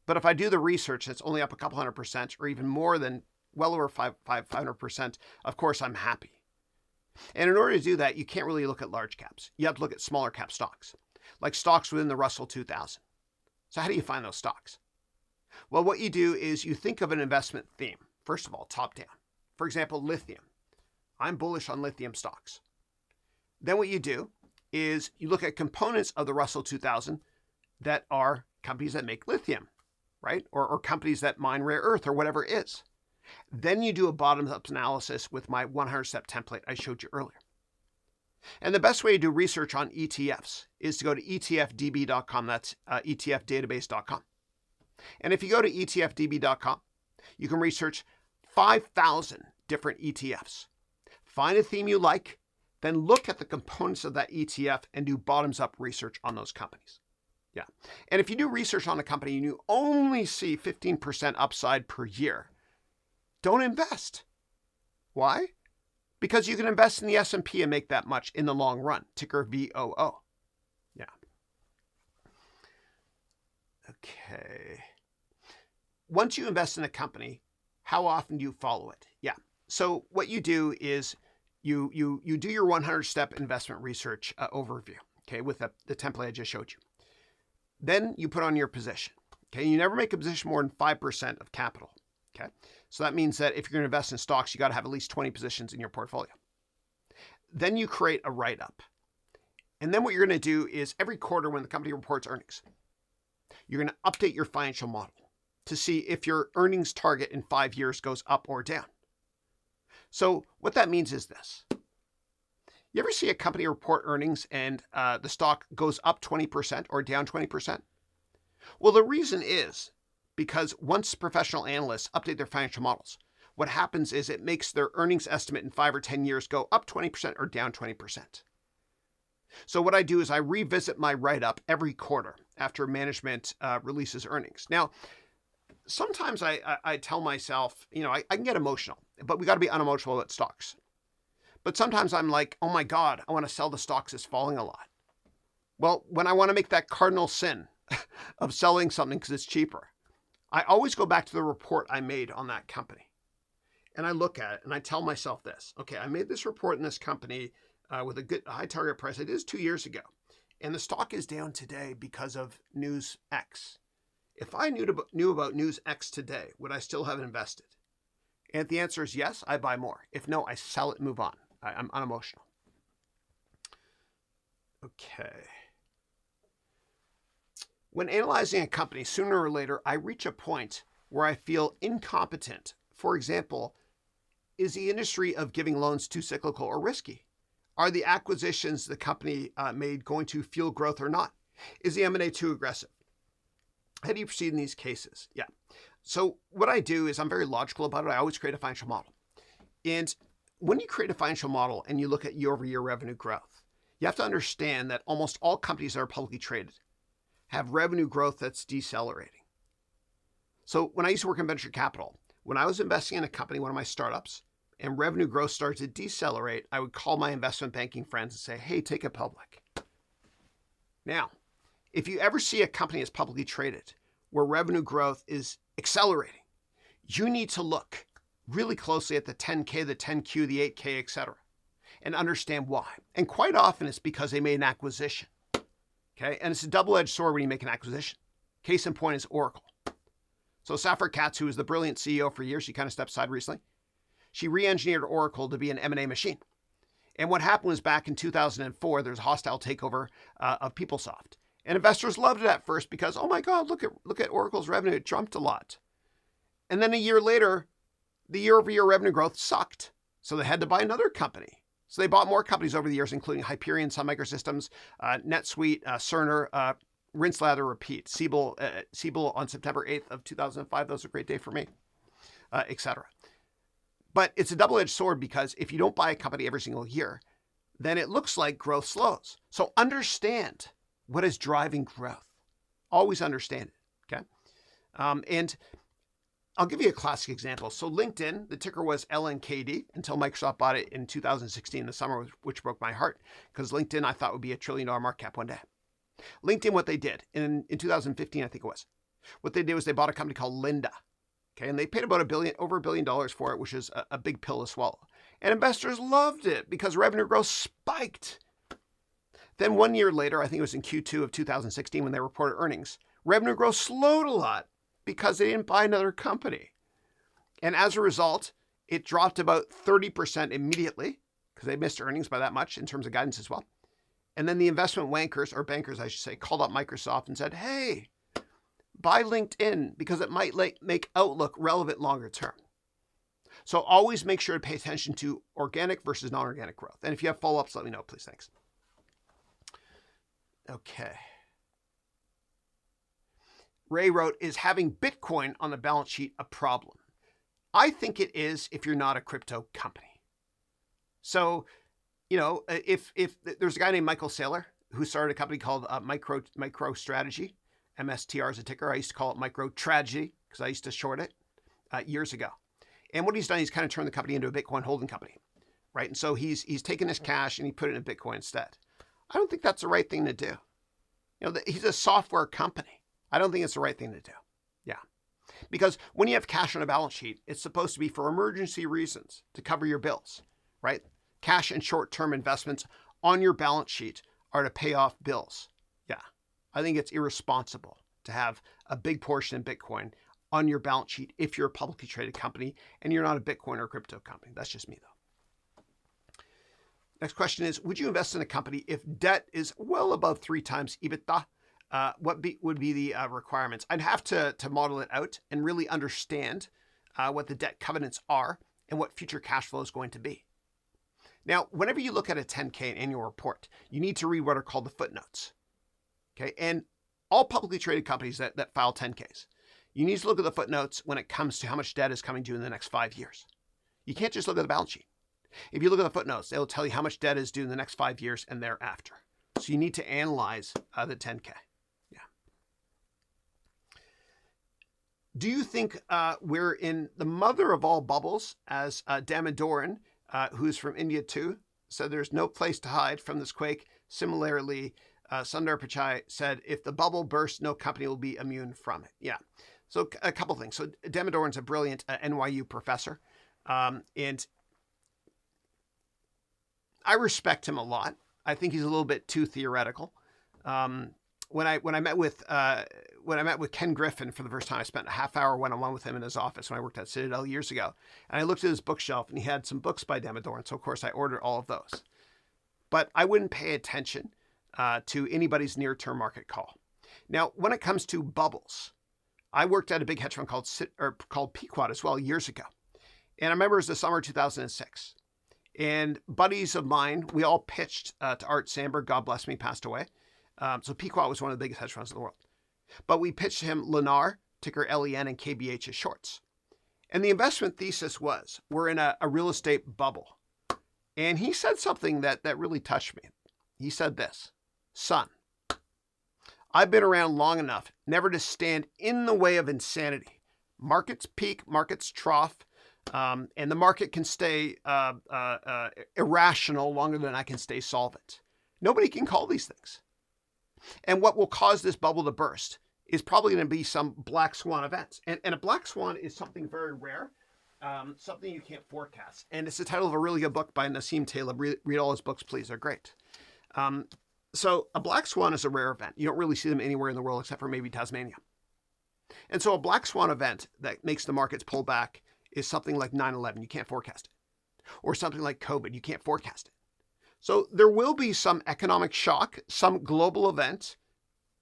But if I do the research that's only up a couple 100% or even more than well over 500%, of course I'm happy. And in order to do that, you can't really look at large caps. You have to look at smaller cap stocks, like stocks within the Russell 2000. So how do you find those stocks? Well, what you do is you think of an investment theme. First of all, top down. For example, lithium. I'm bullish on lithium stocks. Then what you do is you look at components of the Russell 2000 that are companies that make lithium, right? Or companies that mine rare earth or whatever it is. Then you do a bottoms-up analysis with my 100-step template I showed you earlier. And the best way to do research on ETFs is to go to etfdb.com. That's etfdatabase.com. And if you go to etfdb.com, you can research 5,000 different ETFs. Find a theme you like, then look at the components of that ETF and do bottoms-up research on those companies. Yeah. And if you do research on a company and you only see 15% upside per year, don't invest. Why? Because you can invest in the S&P and make that much in the long run. Ticker VOO. Yeah. Okay. Once you invest in a company, how often do you follow it? Yeah. So what you do is you do your 100-step investment research overview, okay, with the template I just showed you. Then you put on your position, okay? You never make a position more than 5% of capital, okay? So that means that if you're going to invest in stocks, you got to have at least 20 positions in your portfolio. Then you create a write-up. And then what you're going to do is every quarter when the company reports earnings, you're going to update your financial model to see if your earnings target in 5 years goes up or down. So what that means is this. You ever see a company report earnings and the stock goes up 20% or down 20%? Well, the reason is because once professional analysts update their financial models, what happens is it makes their earnings estimate in 5 or 10 years go up 20% or down 20%. So what I do is I revisit my write-up every quarter after management releases earnings. Now, sometimes I tell myself, you know, I can get emotional, but we got to be unemotional about stocks. But sometimes I'm like, oh my God, I want to sell the stocks. It's falling a lot. Well, when I want to make that cardinal sin of selling something because it's cheaper, I always go back to the report I made on that company. And I look at it and I tell myself this. Okay, I made this report in this company with a good high target price. I did this 2 years ago. And the stock is down today because of news X. If I knew about news X today, would I still have invested? And the answer is yes, I buy more. If no, I sell it and move on. I'm unemotional. Okay. When analyzing a company, sooner or later, I reach a point where I feel incompetent. For example, is the industry of giving loans too cyclical or risky? Are the acquisitions the company made going to fuel growth or not? Is the M&A too aggressive? How do you proceed in these cases? Yeah. So what I do is I'm very logical about it. I always create a financial model. And when you create a financial model and you look at year-over-year revenue growth, you have to understand that almost all companies that are publicly traded have revenue growth that's decelerating. So when I used to work in venture capital, when I was investing in a company, one of my startups, and revenue growth started to decelerate, I would call my investment banking friends and say, hey, take it public. Now, if you ever see a company that's publicly traded where revenue growth is accelerating, you need to look really closely at the 10K, the 10Q, the 8K, etc., and understand why. And quite often it's because they made an acquisition. Okay, and it's a double-edged sword when you make an acquisition. Case in point is Oracle. So Safra Catz, who was the brilliant CEO for years, she kind of stepped aside recently. She re-engineered Oracle to be an M&A machine. And what happened was back in 2004, there was a hostile takeover of PeopleSoft. And investors loved it at first because, oh my God, look at Oracle's revenue. It jumped a lot. And then a year later, the year-over-year revenue growth sucked. So they had to buy another company. So they bought more companies over the years, including Hyperion, Sun Microsystems, NetSuite, Cerner, rinse, lather, repeat. Siebel on September 8th of 2005. That was a great day for me, etc. But it's a double-edged sword because if you don't buy a company every single year, then it looks like growth slows. So understand what is driving growth. Always understand it, okay? And I'll give you a classic example. So LinkedIn, the ticker was LNKD until Microsoft bought it in 2016, the summer, which broke my heart because LinkedIn I thought would be $1 trillion market cap one day. LinkedIn, what they did in 2015, I think it was, what they did was they bought a company called Lynda. Okay, and they paid about over $1 billion for it, which is a big pill to swallow. And investors loved it because revenue growth spiked. Then 1 year later, I think it was in Q2 of 2016 when they reported earnings, revenue growth slowed a lot because they didn't buy another company. And as a result, it dropped about 30% immediately because they missed earnings by that much in terms of guidance as well. And then the investment wankers, or bankers, I should say, called up Microsoft and said, hey, buy LinkedIn because it might make Outlook relevant longer term. So always make sure to pay attention to organic versus non-organic growth. And if you have follow-ups, let me know, please. Thanks. Okay. Ray wrote, is having Bitcoin on the balance sheet a problem? I think it is if you're not a crypto company. So, you know, if there's a guy named Michael Saylor who started a company called MicroStrategy, MSTR is a ticker. I used to call it MicroTragedy because I used to short it years ago. And what he's done, he's kind of turned the company into a Bitcoin holding company, right? And so he's taken his cash and he put it in Bitcoin instead. I don't think that's the right thing to do. You know, he's a software company. I don't think it's the right thing to do. Yeah. Because when you have cash on a balance sheet, it's supposed to be for emergency reasons to cover your bills, right? Cash and short-term investments on your balance sheet are to pay off bills. Yeah. I think it's irresponsible to have a big portion in Bitcoin on your balance sheet if you're a publicly traded company and you're not a Bitcoin or crypto company. That's just me, though. Next question is, would you invest in a company if debt is well above 3 times EBITDA? What would be the requirements? I'd have to model it out and really understand what the debt covenants are and what future cash flow is going to be. Now, whenever you look at a 10K annual report, you need to read what are called the footnotes. Okay, and all publicly traded companies that file 10Ks, you need to look at the footnotes when it comes to how much debt is coming due in the next 5 years. You can't just look at the balance sheet. If you look at the footnotes, they'll tell you how much debt is due in the next 5 years and thereafter. So you need to analyze the 10K. Yeah. Do you think we're in the mother of all bubbles, as Damodaran, who's from India too, said there's no place to hide from this quake? Similarly, Sundar Pichai said, if the bubble bursts, no company will be immune from it. Yeah. So a couple things. So Damodaran's a brilliant NYU professor, and I respect him a lot. I think he's a little bit too theoretical. When I met with Ken Griffin for the first time, I spent a half hour one-on-one with him in his office when I worked at Citadel years ago. And I looked at his bookshelf, and he had some books by Damodaran. So of course I ordered all of those. But I wouldn't pay attention to anybody's near-term market call. Now, when it comes to bubbles, I worked at a big hedge fund called Pequot as well years ago. And I remember it was the summer of 2006. And buddies of mine, we all pitched to Art Sandberg, God bless me, passed away. So Pequot was one of the biggest hedge funds in the world. But we pitched him Lennar, ticker LEN, and KBH as shorts. And the investment thesis was, we're in a real estate bubble. And he said something that really touched me. He said this, son, I've been around long enough never to stand in the way of insanity. Markets peak, markets trough, and the market can stay irrational longer than I can stay solvent. Nobody can call these things. And what will cause this bubble to burst is probably going to be some black swan events. And a black swan is something very rare, something you can't forecast. And it's the title of a really good book by Nassim Taleb. Read all his books, please. They're great. So a black swan is a rare event. You don't really see them anywhere in the world except for maybe Tasmania. And so a black swan event that makes the markets pull back is something like 9/11. You can't forecast it. Or something like COVID. You can't forecast it. So there will be some economic shock, some global event,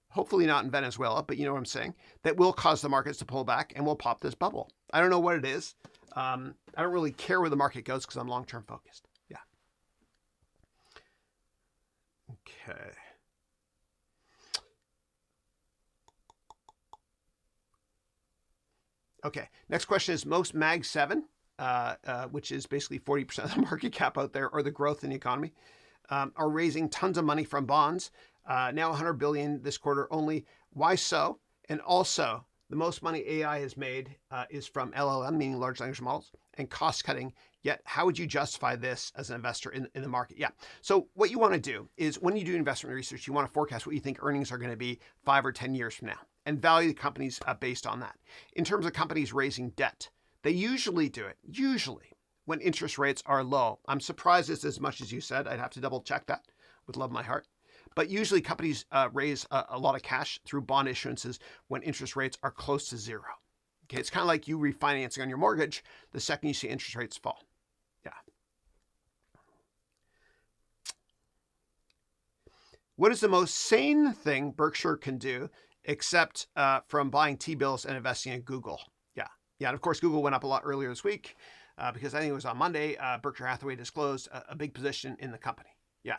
hopefully not in Venezuela, but you know what I'm saying, that will cause the markets to pull back and will pop this bubble. I don't know what it is. I don't really care where the market goes because I'm long-term focused. Yeah. Okay. Okay. Next question is most Mag 7, which is basically 40% of the market cap out there, or the growth in the economy, are raising tons of money from bonds. Now 100 billion this quarter only. Why so? And also, the most money AI has made is from LLM, meaning large language models, and cost cutting. Yet, how would you justify this as an investor in the market? Yeah. So what you want to do is when you do investment research, you want to forecast what you think earnings are going to be 5 or 10 years from now and value the companies based on that. In terms of companies raising debt, they usually do it, when interest rates are low. I'm surprised it's as much as you said. I'd have to double check that with love of my heart. But usually companies raise a lot of cash through bond issuances when interest rates are close to zero. Okay, it's kind of like you refinancing on your mortgage the second you see interest rates fall. Yeah. What is the most sane thing Berkshire can do except from buying T-bills and investing in Google? Yeah. Yeah, and of course, Google went up a lot earlier this week because I think it was on Monday, Berkshire Hathaway disclosed a big position in the company. Yeah.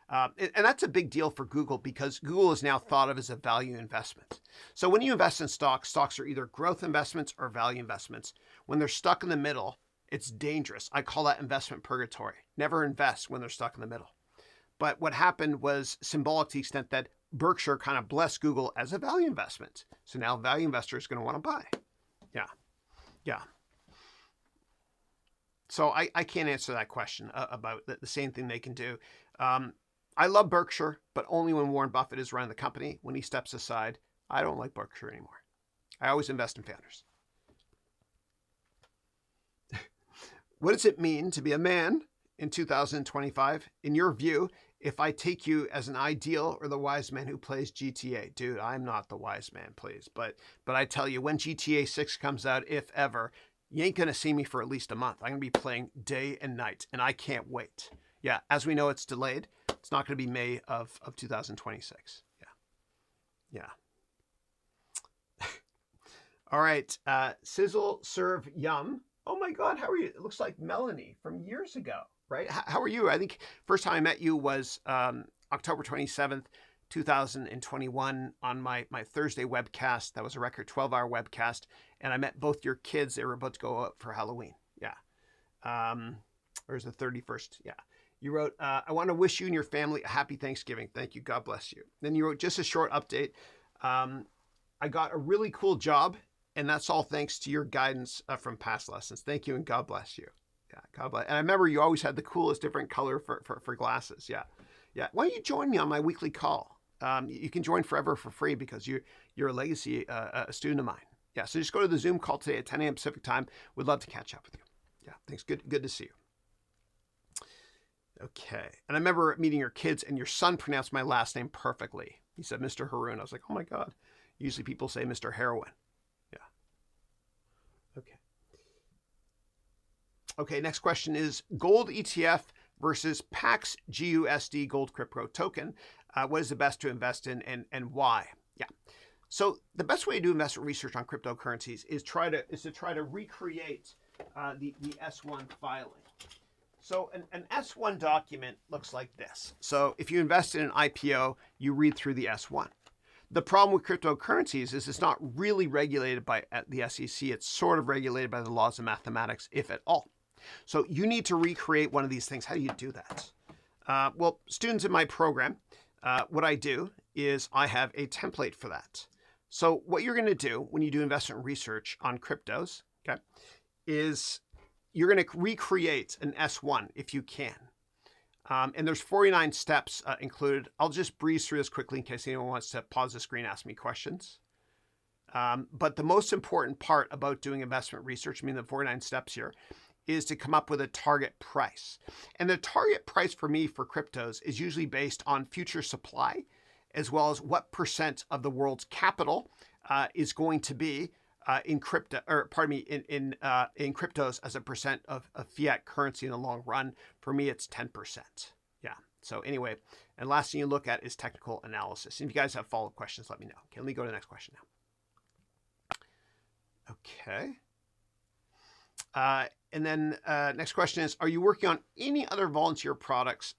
And that's a big deal for Google because Google is now thought of as a value investment. So when you invest in stocks are either growth investments or value investments. When they're stuck in the middle, it's dangerous. I call that investment purgatory. Never invest when they're stuck in the middle. But what happened was symbolic to the extent that Berkshire kind of blessed Google as a value investment. So now value investors are going to want to buy. Yeah. Yeah. So I can't answer that question about the same thing they can do. I love Berkshire, but only when Warren Buffett is running the company. When he steps aside, I don't like Berkshire anymore. I always invest in founders. What does it mean to be a man in 2025? In your view, if I take you as an ideal or the wise man who plays GTA? Dude, I'm not the wise man, please. But I tell you, when GTA 6 comes out, if ever, you ain't going to see me for at least a month. I'm going to be playing day and night, and I can't wait. Yeah, as we know, it's delayed. It's not going to be May of 2026. Yeah. All right. Sizzle, serve, yum. Oh my God, how are you? It looks like Melanie from years ago, right? How are you? I think first time I met you was October 27th, 2021 on my Thursday webcast. That was a record 12-hour webcast. And I met both your kids. They were about to go out for Halloween. Yeah. Or is the 31st? Yeah. You wrote, I want to wish you and your family a happy Thanksgiving. Thank you. God bless you. Then you wrote just a short update. I got a really cool job, and that's all thanks to your guidance from past lessons. Thank you, and God bless you. Yeah, God bless. And I remember you always had the coolest different color for glasses. Yeah. Yeah. Why don't you join me on my weekly call? You can join forever for free because you're a legacy a student of mine. Yeah, so just go to the Zoom call today at 10 a.m. Pacific time. Would love to catch up with you. Yeah, thanks. Good to see you. Okay. And I remember meeting your kids, and your son pronounced my last name perfectly. He said, Mr. Haroun. I was like, oh my God. Usually people say Mr. Haroun. Yeah. Okay. Okay, next question is gold ETF versus PAX GUSD gold crypto token. What is the best to invest in and why? Yeah. So the best way to do investment research on cryptocurrencies is to try to recreate the S1 filing. So an S1 document looks like this. So if you invest in an IPO, you read through the S1. The problem with cryptocurrencies is it's not really regulated by the SEC. It's sort of regulated by the laws of mathematics, if at all. So you need to recreate one of these things. How do you do that? Well, students in my program, what I do is I have a template for that. So what you're going to do when you do investment research on cryptos, okay, is you're going to recreate an S1 if you can. And there's 49 steps included. I'll just breeze through this quickly in case anyone wants to pause the screen and ask me questions. But the most important part about doing investment research, I mean the 49 steps here, is to come up with a target price. And the target price for me for cryptos is usually based on future supply, as well as what percent of the world's capital is going to be in crypto, or pardon me, in cryptos as a percent of fiat currency in the long run. For me, it's 10%. Yeah. So anyway, and last thing you look at is technical analysis. And if you guys have follow-up questions, let me know. Okay, let me go to the next question now. Okay. And then next question is, are you working on any other volunteer projects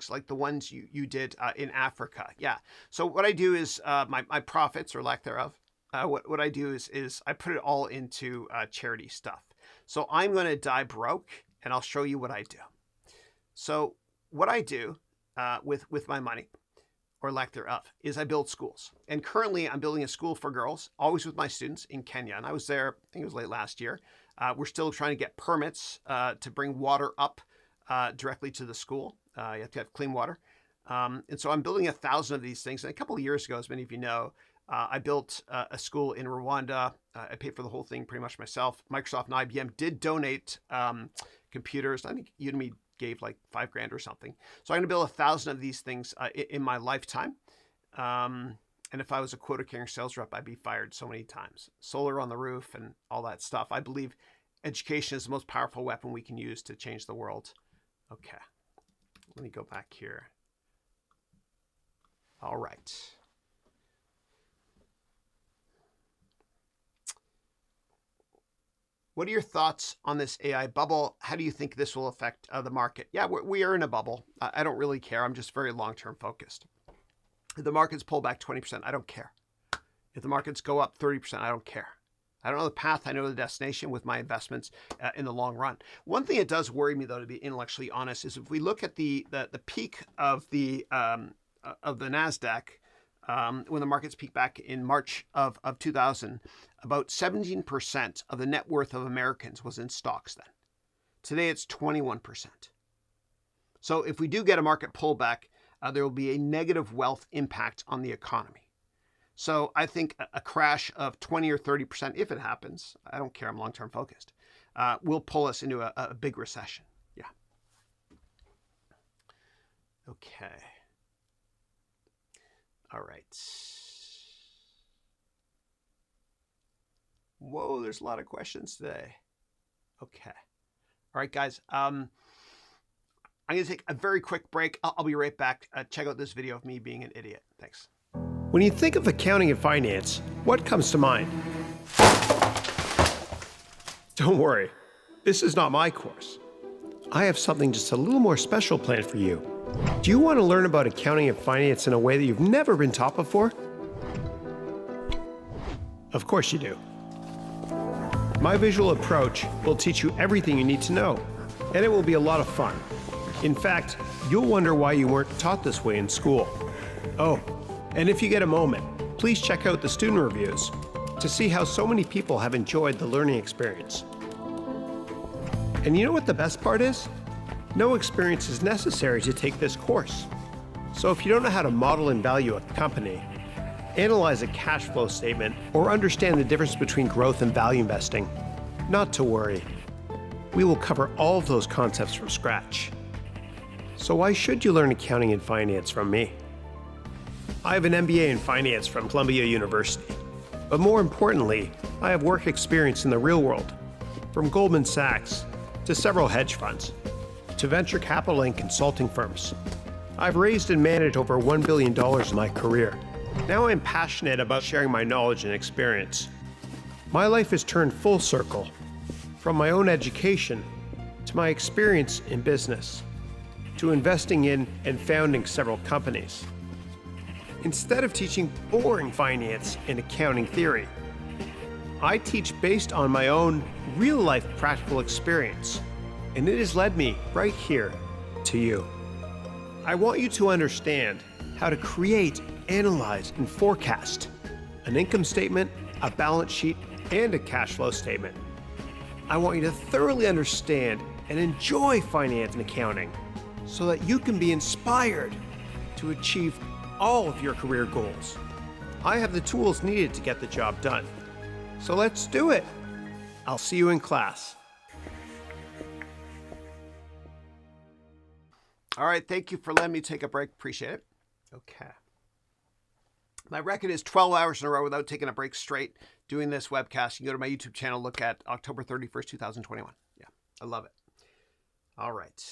like the ones you did in Africa? Yeah. So what I do is my profits, or lack thereof, what I do is I put it all into charity stuff. So I'm going to die broke, and I'll show you what I do. So what I do with my money, or lack thereof, is I build schools. And currently I'm building a school for girls, always with my students in Kenya. And I was there, I think it was late last year. We're still trying to get permits to bring water up directly to the school. You have to have clean water. And so I'm building 1,000 of these things. And a couple of years ago, as many of you know, I built a school in Rwanda. I paid for the whole thing pretty much myself. Microsoft and IBM did donate computers. I think Udemy gave like $5,000 or something. So I'm going to build 1,000 of these things in my lifetime. And if I was a quota-carrying sales rep, I'd be fired so many times. Solar on the roof and all that stuff. I believe education is the most powerful weapon we can use to change the world. Okay, let me go back here. All right. What are your thoughts on this AI bubble? How do you think this will affect the market? Yeah, we are in a bubble. I don't really care. I'm just very long-term focused. If the markets pull back 20%, I don't care. If the markets go up 30%, I don't care. I don't know the path. I know the destination with my investments in the long run. One thing that does worry me, though, to be intellectually honest, is if we look at the peak of the NASDAQ, when the markets peaked back in March of 2000, about 17% of the net worth of Americans was in stocks then. Today, it's 21%. So if we do get a market pullback, there will be a negative wealth impact on the economy. So I think a crash of 20 or 30%, if it happens, I don't care, I'm long-term focused, will pull us into a big recession. Yeah. Okay. All right. Whoa, there's a lot of questions today. Okay. All right, guys. I'm going to take a very quick break. I'll be right back. Check out this video of me being an idiot. Thanks. When you think of accounting and finance, what comes to mind? Don't worry, this is not my course. I have something just a little more special planned for you. Do you want to learn about accounting and finance in a way that you've never been taught before? Of course you do. My visual approach will teach you everything you need to know, and it will be a lot of fun. In fact, you'll wonder why you weren't taught this way in school. Oh, and if you get a moment, please check out the student reviews to see how so many people have enjoyed the learning experience. And you know what the best part is? No experience is necessary to take this course. So if you don't know how to model and value a company, analyze a cash flow statement, or understand the difference between growth and value investing, not to worry. We will cover all of those concepts from scratch. So why should you learn accounting and finance from me? I have an MBA in finance from Columbia University. But more importantly, I have work experience in the real world, from Goldman Sachs to several hedge funds, to venture capital and consulting firms. I've raised and managed over $1 billion in my career. Now I'm passionate about sharing my knowledge and experience. My life has turned full circle, from my own education to my experience in business, to investing in and founding several companies. Instead of teaching boring finance and accounting theory, I teach based on my own real-life practical experience, and it has led me right here to you. I want you to understand how to create, analyze, and forecast an income statement, a balance sheet, and a cash flow statement. I want you to thoroughly understand and enjoy finance and accounting so that you can be inspired to achieve all of your career goals. I have the tools needed to get the job done. So let's do it. I'll see you in class. All right, thank you for letting me take a break. Appreciate it. Okay. My record is 12 hours in a row without taking a break straight doing this webcast. You can go to my YouTube channel, look at October 31st, 2021. Yeah, I love it. All right,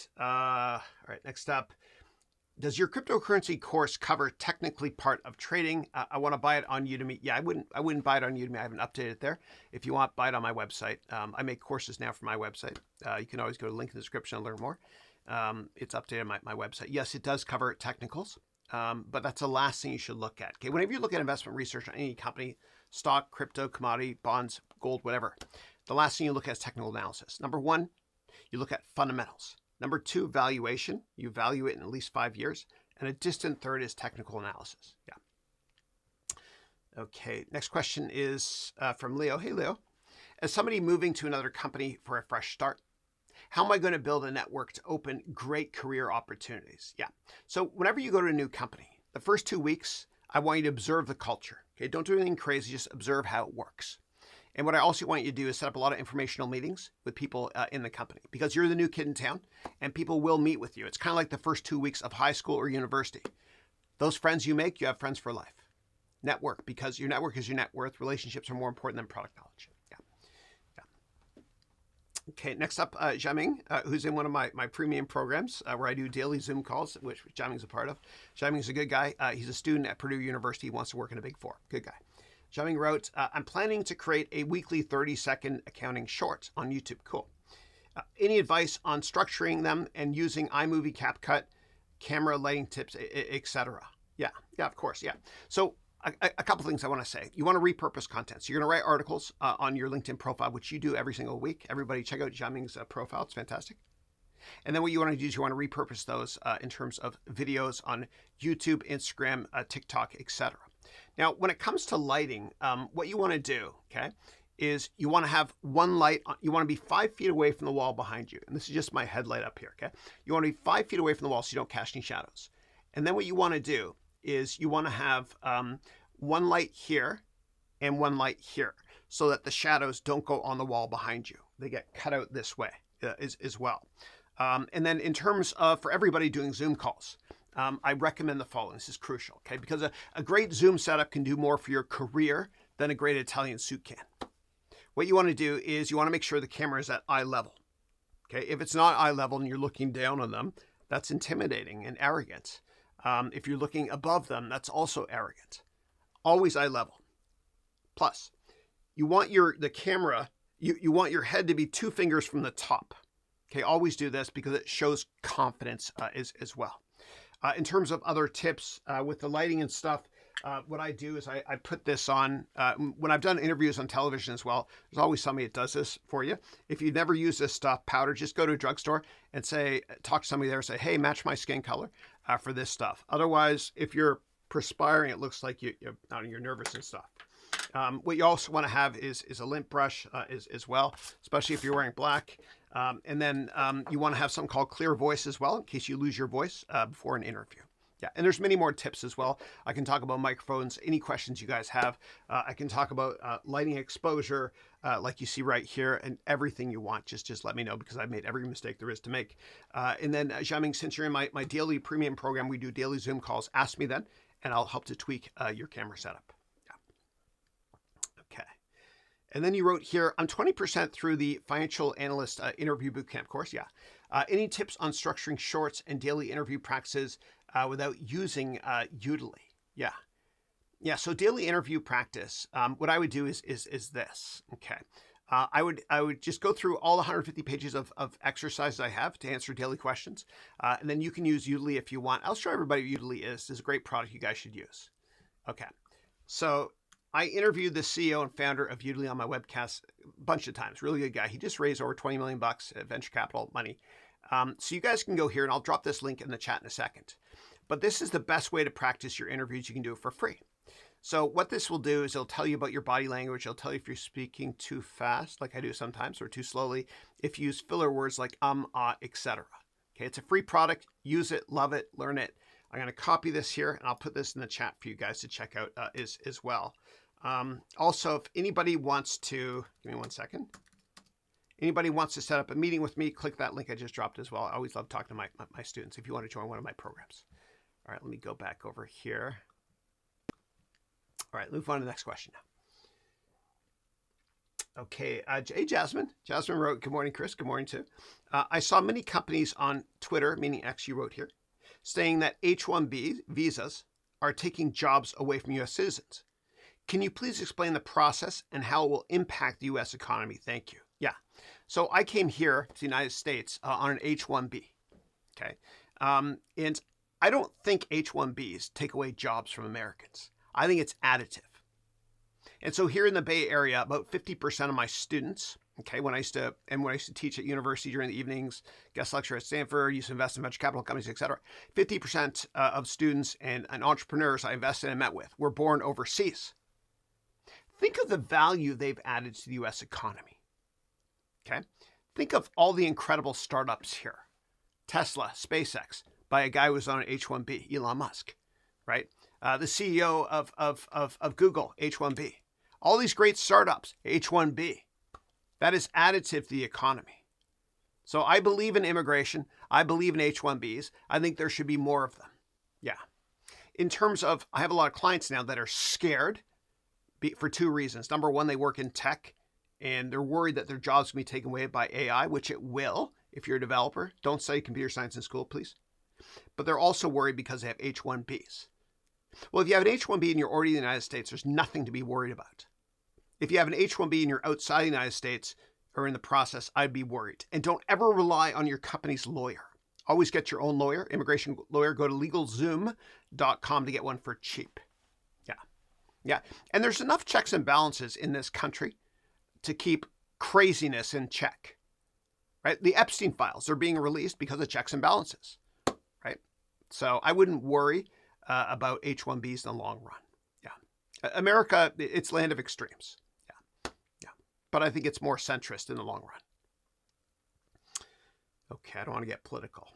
next up. Does your cryptocurrency course cover technically part of trading? I want to buy it on Udemy. Yeah, I wouldn't buy it on Udemy. I haven't updated it there. If you want, buy it on my website. I make courses now for my website. You can always go to the link in the description and learn more. It's updated on my website. Yes, it does cover technicals, but that's the last thing you should look at. Okay, whenever you look at investment research on any company, stock, crypto, commodity, bonds, gold, whatever, the last thing you look at is technical analysis. Number one, you look at fundamentals. Number two, valuation. You value it in at least 5 years. And a distant third is technical analysis. Yeah. Okay, next question is from Leo. Hey, Leo. As somebody moving to another company for a fresh start, how am I going to build a network to open great career opportunities? Yeah. So whenever you go to a new company, the first 2 weeks, I want you to observe the culture. Okay, don't do anything crazy. Just observe how it works. And what I also want you to do is set up a lot of informational meetings with people in the company, because you're the new kid in town and people will meet with you. It's kind of like the first 2 weeks of high school or university. Those friends you make, you have friends for life. Network, because your network is your net worth. Relationships are more important than product knowledge. Yeah. Okay, next up, Jiaming, who's in one of my premium programs where I do daily Zoom calls, which Jiaming's a part of. Jiaming's a good guy. He's a student at Purdue University. He wants to work in a Big Four. Good guy. Jiaming wrote, I'm planning to create a weekly 30-second accounting short on YouTube. Cool. Any advice on structuring them and using iMovie, CapCut, camera, lighting tips, etc.? Yeah, of course, yeah. So a couple things I want to say. You want to repurpose content. So you're going to write articles on your LinkedIn profile, which you do every single week. Everybody check out Jiaming's profile. It's fantastic. And then what you want to do is you want to repurpose those in terms of videos on YouTube, Instagram, TikTok, etc. Now, when it comes to lighting, what you want to do, okay, is you want to have one light. You want to be 5 feet away from the wall behind you. And this is just my headlight up here, okay? You want to be 5 feet away from the wall so you don't cast any shadows. And then what you want to do is you want to have one light here and one light here so that the shadows don't go on the wall behind you. They get cut out this way as well. And then in terms of, for everybody doing Zoom calls, I recommend the following. This is crucial, okay? Because a great Zoom setup can do more for your career than a great Italian suit can. What you want to do is you want to make sure the camera is at eye level, okay? If it's not eye level and you're looking down on them, that's intimidating and arrogant. If you're looking above them, that's also arrogant. Always eye level. Plus, you want the camera, you want your head to be 2 fingers from the top. Okay, always do this because it shows confidence as well. In terms of other tips with the lighting and stuff, what I do is I put this on. When I've done interviews on television as well, there's always somebody that does this for you. If you've never used this stuff, powder, just go to a drugstore and talk to somebody there and say, hey, match my skin color for this stuff. Otherwise, if you're perspiring, it looks like you're nervous and stuff. What you also want to have is a lint brush as well, especially if you're wearing black. And then you want to have something called clear voice as well, in case you lose your voice before an interview. Yeah, and there's many more tips as well. I can talk about microphones, any questions you guys have. I can talk about lighting exposure, like you see right here, and everything you want. Just let me know, because I've made every mistake there is to make. And then, Xiaoming, since you're in my daily premium program, we do daily Zoom calls. Ask me then, and I'll help to tweak your camera setup. Yeah. Okay. And then you wrote here, I'm 20% through the financial analyst interview bootcamp course. Yeah. Any tips on structuring shorts and daily interview practices without using Udemy? Yeah. Yeah. So daily interview practice, what I would do is this. Okay. I would just go through all the 150 pages of exercises I have to answer daily questions. And then you can use Udemy if you want. I'll show everybody what Udemy is. It's a great product you guys should use. Okay. So I interviewed the CEO and founder of Udemy on my webcast a bunch of times. Really good guy. He just raised over 20 million bucks at venture capital money. So you guys can go here, and I'll drop this link in the chat in a second. But this is the best way to practice your interviews. You can do it for free. So what this will do is it'll tell you about your body language. It'll tell you if you're speaking too fast, like I do sometimes, or too slowly. If you use filler words like etc. Okay, it's a free product. Use it, love it, learn it. I'm going to copy this here, and I'll put this in the chat for you guys to check out as well. Also, if anybody wants to, give me 1 second. Anybody wants to set up a meeting with me, click that link I just dropped as well. I always love talking to my students if you want to join one of my programs. All right, let me go back over here. All right, move on to the next question now. Okay, hey, Jasmine. Jasmine wrote, good morning, Chris. Good morning, too. I saw many companies on Twitter, meaning X, you wrote here, saying that H-1B visas are taking jobs away from U.S. citizens. Can you please explain the process and how it will impact the U.S. economy? Thank you. Yeah. So I came here to the United States on an H-1B. Okay. And I don't think H-1Bs take away jobs from Americans. I think it's additive. And so here in the Bay Area, about 50% of my students, okay, when I used to teach at university during the evenings, guest lecture at Stanford, used to invest in venture capital companies, et cetera, 50% of students and entrepreneurs I invested and met with were born overseas. Think of the value they've added to the U.S. economy. Okay. Think of all the incredible startups here. Tesla, SpaceX, by a guy who was on an H-1B, Elon Musk, right? The CEO of Google, H-1B. All these great startups, H-1B. That is additive to the economy. So I believe in immigration. I believe in H-1Bs. I think there should be more of them. Yeah. In terms of, I have a lot of clients now that are scared for two reasons. Number one, they work in tech, and they're worried that their jobs can be taken away by AI, which it will if you're a developer. Don't study computer science in school, please. But they're also worried because they have H-1Bs. Well, if you have an H-1B and you're already in the United States, there's nothing to be worried about. If you have an H-1B and you're outside the United States or in the process, I'd be worried. And don't ever rely on your company's lawyer. Always get your own lawyer, immigration lawyer. Go to LegalZoom.com to get one for cheap. Yeah. Yeah. And there's enough checks and balances in this country to keep craziness in check, right? The Epstein files are being released because of checks and balances, right? So I wouldn't worry about H-1Bs in the long run. Yeah. America, it's land of extremes. Yeah. Yeah. But I think it's more centrist in the long run. Okay. I don't want to get political.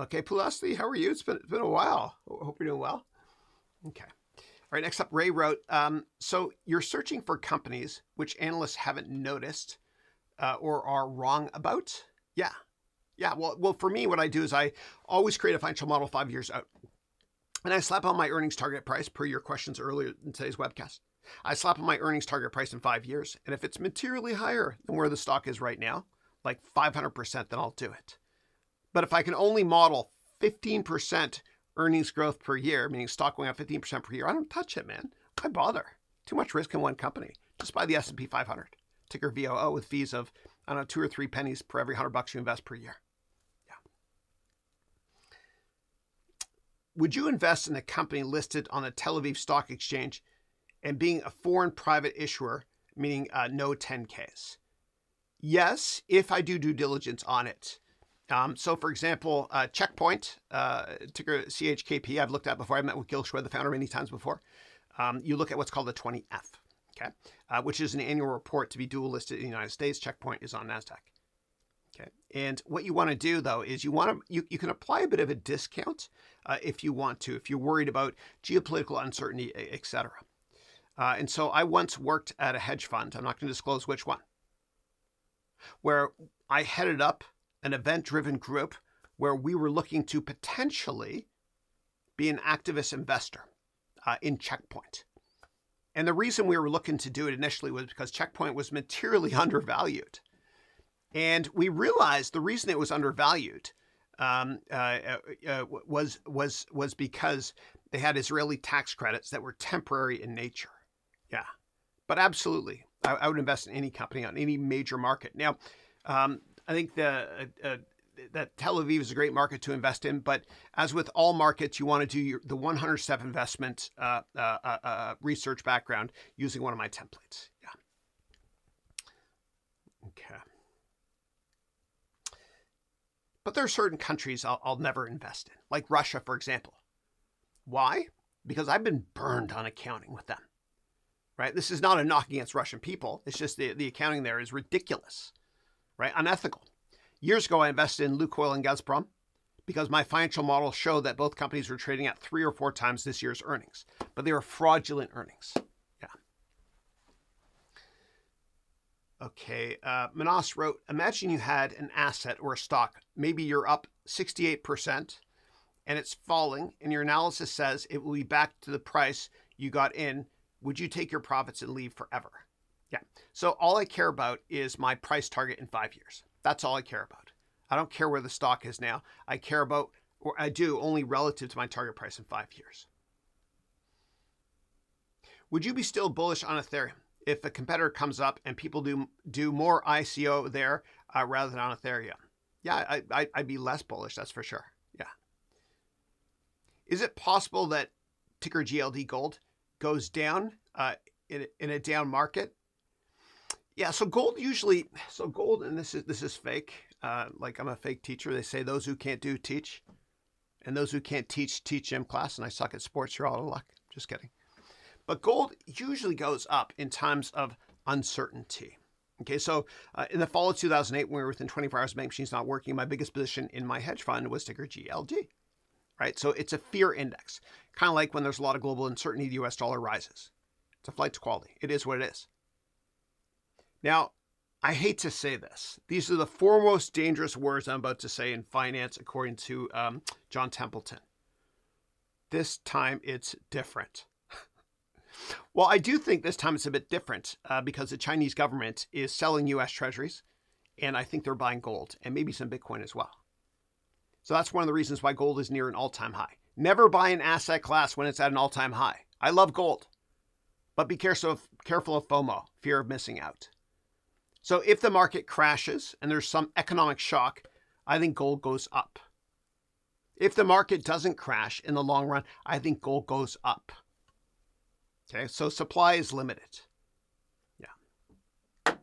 Okay. Pulasti, how are you? It's been a while. Hope you're doing well. Okay. All right, next up, Ray wrote, so you're searching for companies which analysts haven't noticed or are wrong about? Yeah. Yeah, well, for me, what I do is I always create a financial model 5 years out. And I slap on my earnings target price per your questions earlier in today's webcast. I slap on my earnings target price in 5 years. And if it's materially higher than where the stock is right now, like 500%, then I'll do it. But if I can only model 15% earnings growth per year, meaning stock going up 15% per year, I don't touch it, man. Why bother? Too much risk in one company. Just buy the S&P 500, ticker VOO, with fees of, I don't know, 2 or 3 pennies per every $100 you invest per year. Yeah. Would you invest in a company listed on the Tel Aviv Stock Exchange and being a foreign private issuer, meaning no 10Ks? Yes, if I do due diligence on it. So, for example, Checkpoint, ticker CHKP, I've looked at before. I've met with Gil Schwed, the founder, many times before. You look at what's called the 20F, okay, which is an annual report to be dual listed in the United States. Checkpoint is on NASDAQ. Okay. And what you want to do, though, is you can apply a bit of a discount if you want to, if you're worried about geopolitical uncertainty, etc. And so I once worked at a hedge fund, I'm not going to disclose which one, where I headed up an event-driven group where we were looking to potentially be an activist investor in Checkpoint. And the reason we were looking to do it initially was because Checkpoint was materially undervalued. And we realized the reason it was undervalued was because they had Israeli tax credits that were temporary in nature. Yeah, but absolutely, I would invest in any company on any major market. Now, I think that Tel Aviv is a great market to invest in, but as with all markets, you want to do the 100-step investment research background using one of my templates. Yeah. Okay. But there are certain countries I'll never invest in, like Russia, for example. Why? Because I've been burned on accounting with them, right? This is not a knock against Russian people. It's just the accounting there is ridiculous, right? Unethical. Years ago, I invested in Lukoil and Gazprom because my financial model showed that both companies were trading at 3 or 4 times this year's earnings, but they were fraudulent earnings. Yeah. Okay, Manas wrote, imagine you had an asset or a stock. Maybe you're up 68% and it's falling and your analysis says it will be back to the price you got in. Would you take your profits and leave forever? Yeah, so all I care about is my price target in 5 years. That's all I care about. I don't care where the stock is now. I care about, or I do, only relative to my target price in 5 years. Would you be still bullish on Ethereum if a competitor comes up and people do more ICO there rather than on Ethereum? Yeah, I'd be less bullish, that's for sure. Yeah. Is it possible that ticker GLD gold goes down in a down market? Yeah, so gold, and this is fake. Like I'm a fake teacher. They say those who can't do teach, and those who can't teach gym class. And I suck at sports. You're all out of luck. Just kidding. But gold usually goes up in times of uncertainty. Okay, so in the fall of 2008, when we were within 24 hours of bank machines not working, my biggest position in my hedge fund was ticker GLD. Right, so it's a fear index, kind of like when there's a lot of global uncertainty, the U.S. dollar rises. It's a flight to quality. It is what it is. Now, I hate to say this. These are the 4 most dangerous words I'm about to say in finance, according to John Templeton. This time it's different. Well, I do think this time it's a bit different because the Chinese government is selling U.S. treasuries, and I think they're buying gold and maybe some Bitcoin as well. So that's one of the reasons why gold is near an all-time high. Never buy an asset class when it's at an all-time high. I love gold, but be careful of FOMO, fear of missing out. So if the market crashes and there's some economic shock, I think gold goes up. If the market doesn't crash in the long run, I think gold goes up. Okay, so supply is limited. Yeah.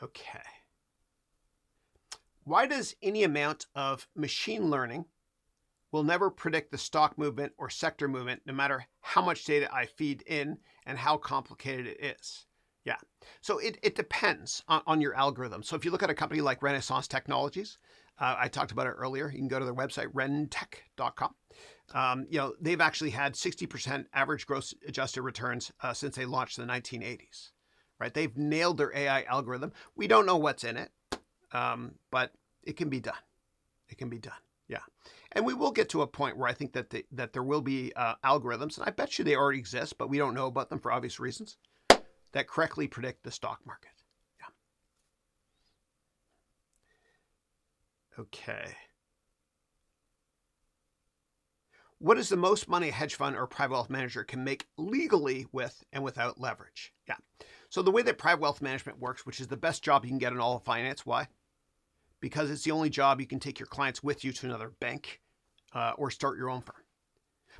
Okay. Why does any amount of machine learning will never predict the stock movement or sector movement, no matter how much data I feed in and how complicated it is? Yeah, so it depends on your algorithm. So if you look at a company like Renaissance Technologies, I talked about it earlier. You can go to their website, rentech.com. They've actually had 60% average gross adjusted returns since they launched in the 1980s. Right? They've nailed their AI algorithm. We don't know what's in it, but it can be done. It can be done. Yeah. And we will get to a point where I think that there will be algorithms, and I bet you they already exist, but we don't know about them for obvious reasons, that correctly predict the stock market. Yeah. Okay. What is the most money a hedge fund or private wealth manager can make legally with and without leverage? Yeah. So the way that private wealth management works, which is the best job you can get in all of finance, why? Because it's the only job you can take your clients with you to another bank or start your own firm.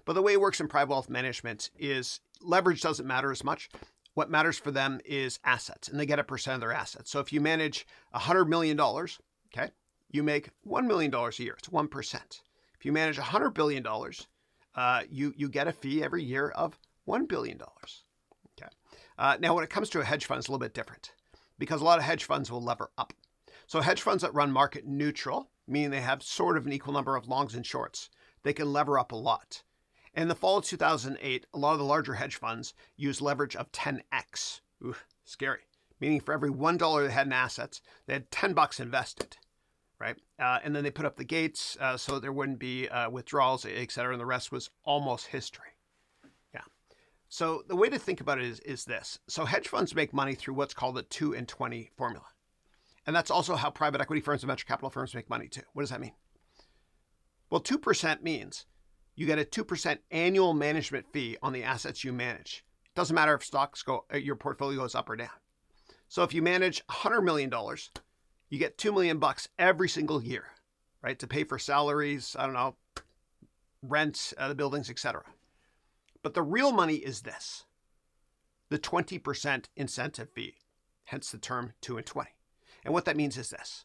But the way it works in private wealth management is leverage doesn't matter as much. What matters for them is assets, and they get a percent of their assets. So if you manage $100 million, okay, you make $1 million a year. It's 1%. If you manage $100 billion, you get a fee every year of $1 billion. Okay. Now, when it comes to a hedge fund, it's a little bit different because a lot of hedge funds will lever up. So hedge funds that run market neutral, meaning they have sort of an equal number of longs and shorts, they can lever up a lot. In the fall of 2008, a lot of the larger hedge funds used leverage of 10x. Ooh, scary. Meaning for every $1 they had in assets, they had $10 invested, right? And then they put up the gates so there wouldn't be withdrawals, et cetera, and the rest was almost history. Yeah. So the way to think about it is this. So hedge funds make money through what's called the 2 and 20 formula. And that's also how private equity firms and venture capital firms make money too. What does that mean? Well, 2% means you get a 2% annual management fee on the assets you manage. It doesn't matter if your portfolio goes up or down. So if you manage $100 million, you get $2 million every single year, right? To pay for salaries, I don't know, rent, the buildings, etc. But the real money is this, the 20% incentive fee, hence the term 2 and 20. And what that means is this.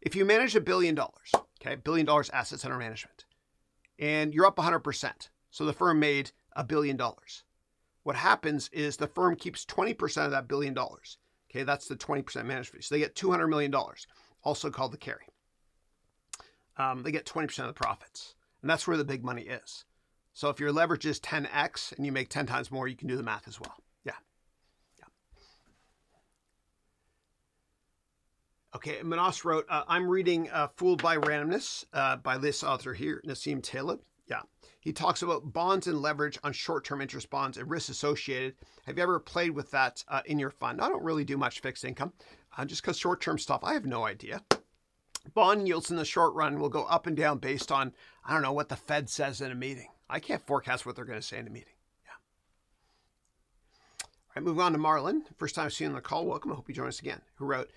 If you manage $1 billion, okay, $1 billion assets under management, and you're up 100%, so the firm made $1 billion. What happens is the firm keeps 20% of that $1 billion. Okay, that's the 20% management fee. So they get $200 million, also called the carry. They get 20% of the profits. And that's where the big money is. So if your leverage is 10x and you make 10 times more, you can do the math as well. Yeah. Okay, Manas wrote, I'm reading Fooled by Randomness by this author here, Nassim Taleb. Yeah, he talks about bonds and leverage on short-term interest bonds and risks associated. Have you ever played with that in your fund? I don't really do much fixed income, just because short-term stuff, I have no idea. Bond yields in the short run will go up and down based on, I don't know, what the Fed says in a meeting. I can't forecast what they're going to say in a meeting. Yeah. All right, moving on to Marlon. First time seeing on the call. Welcome. I hope you join us again. Who wrote,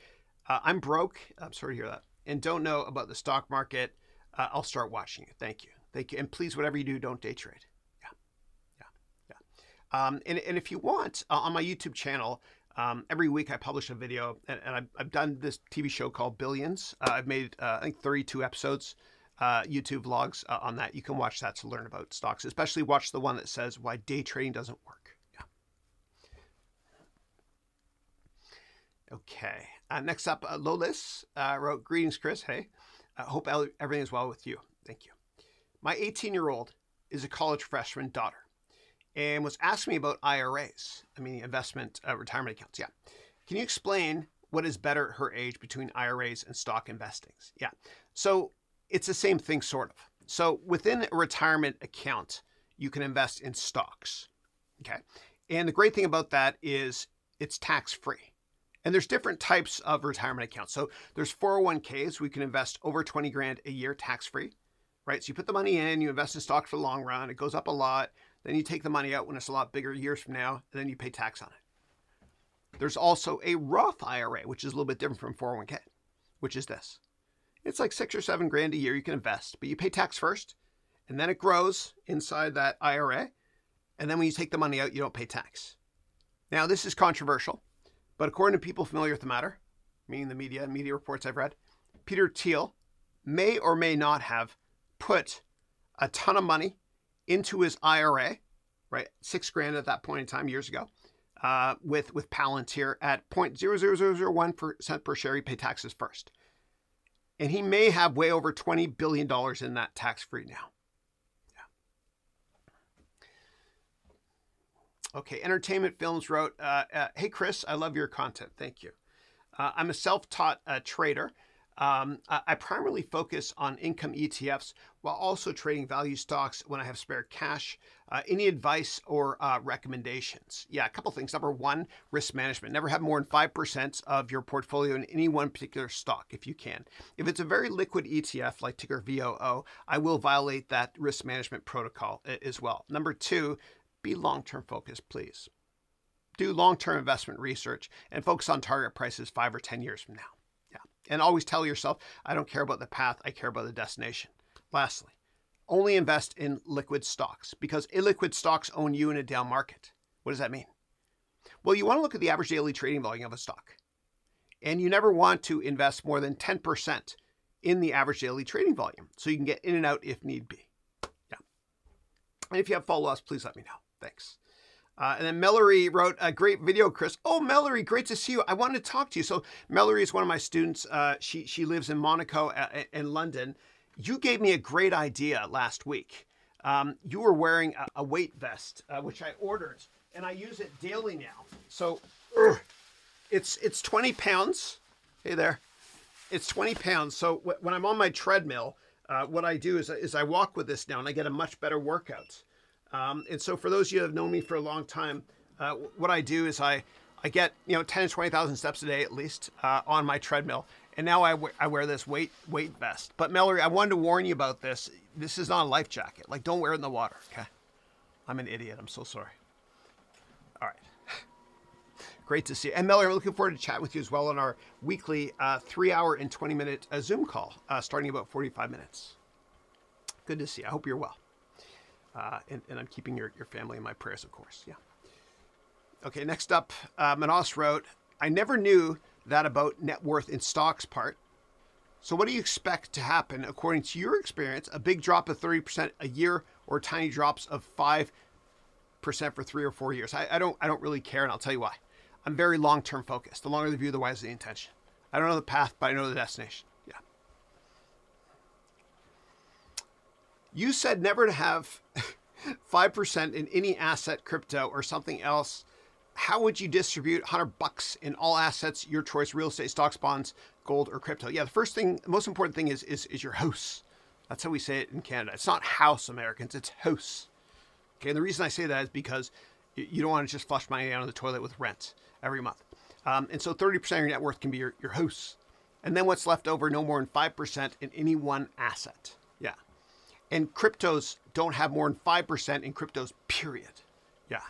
I'm broke. I'm sorry to hear that. And don't know about the stock market. I'll start watching you. Thank you. Thank you. And please, whatever you do, don't day trade. Yeah. And if you want, on my YouTube channel, every week I publish a video, and I've done this TV show called Billions. I've made, I think, 32 episodes, YouTube vlogs on that. You can watch that to learn about stocks, especially watch the one that says why day trading doesn't work. Yeah. Okay. Next up, Lolis wrote, greetings, Chris. Hey, I hope everything is well with you. Thank you. My 18-year-old is a college freshman daughter and was asking me about IRAs, investment retirement accounts. Yeah. Can you explain what is better at her age between IRAs and stock investings? Yeah. So it's the same thing, sort of. So within a retirement account, you can invest in stocks. Okay. And the great thing about that is it's tax-free. And there's different types of retirement accounts. So there's 401ks. We can invest over 20 grand a year tax-free, right? So you put the money in, you invest in stocks for the long run. It goes up a lot. Then you take the money out when it's a lot bigger years from now, and then you pay tax on it. There's also a Roth IRA, which is a little bit different from 401k, which is this. It's like 6 or 7 grand a year you can invest, but you pay tax first, and then it grows inside that IRA. And then when you take the money out, you don't pay tax. Now, this is controversial, but according to people familiar with the matter, meaning the media reports I've read, Peter Thiel may or may not have put a ton of money into his IRA, right? 6 grand at that point in time years ago, with Palantir at 0.00001% per share. He paid taxes first. And he may have way over $20 billion in that tax-free now. Yeah. Okay, Entertainment Films wrote, hey, Chris, I love your content. Thank you. I'm a self-taught trader. I primarily focus on income ETFs while also trading value stocks when I have spare cash. Any advice or recommendations? Yeah, a couple things. Number one, risk management. Never have more than 5% of your portfolio in any one particular stock if you can. If it's a very liquid ETF like ticker VOO, I will violate that risk management protocol as well. Number two, be long-term focused, please. Do long-term investment research and focus on target prices 5 or 10 years from now. And always tell yourself, I don't care about the path, I care about the destination. Lastly, only invest in liquid stocks because illiquid stocks own you in a down market. What does that mean? Well, you want to look at the average daily trading volume of a stock. And you never want to invest more than 10% in the average daily trading volume. So you can get in and out if need be. Yeah. And if you have follow-ups, please let me know. Thanks. And then Mallory wrote a great video, Chris. Oh, Mallory, great to see you. I wanted to talk to you. So Mallory is one of my students. She lives in Monaco and London. You gave me a great idea last week. You were wearing a weight vest, which I ordered, and I use it daily now. So it's 20 pounds. Hey there. It's 20 pounds. So when I'm on my treadmill, what I do is I walk with this now, and I get a much better workout. And so for those of you who have known me for a long time, what I do is I get 10 to 20,000 steps a day at least on my treadmill. And now I wear this weight vest. But Mallory, I wanted to warn you about this. This is not a life jacket. Like, don't wear it in the water, okay? I'm an idiot. I'm so sorry. All right. Great to see you. And Mallory, I'm looking forward to chatting with you as well on our weekly 3-hour and 20-minute Zoom call, starting in about 45 minutes. Good to see you. I hope you're well. And I'm keeping your family in my prayers, of course. Yeah. Okay, next up, Manos wrote, I never knew that about net worth in stocks part. So what do you expect to happen according to your experience? A big drop of 30% a year or tiny drops of 5% for 3 or 4 years? I don't really care, and I'll tell you why. I'm very long-term focused. The longer the view, the wiser the intention. I don't know the path, but I know the destination. Yeah. You said never to have 5% in any asset, crypto, or something else. How would you distribute $100 in all assets, your choice, real estate, stocks, bonds, gold, or crypto? Yeah, the most important thing is your house. That's how we say it in Canada. It's not house, Americans, it's house. Okay, and the reason I say that is because you don't want to just flush money down the toilet with rent every month. And so 30% of your net worth can be your house. And then what's left over, no more than 5% in any one asset. Yeah. And cryptos don't have more than 5% in cryptos, period. Yeah.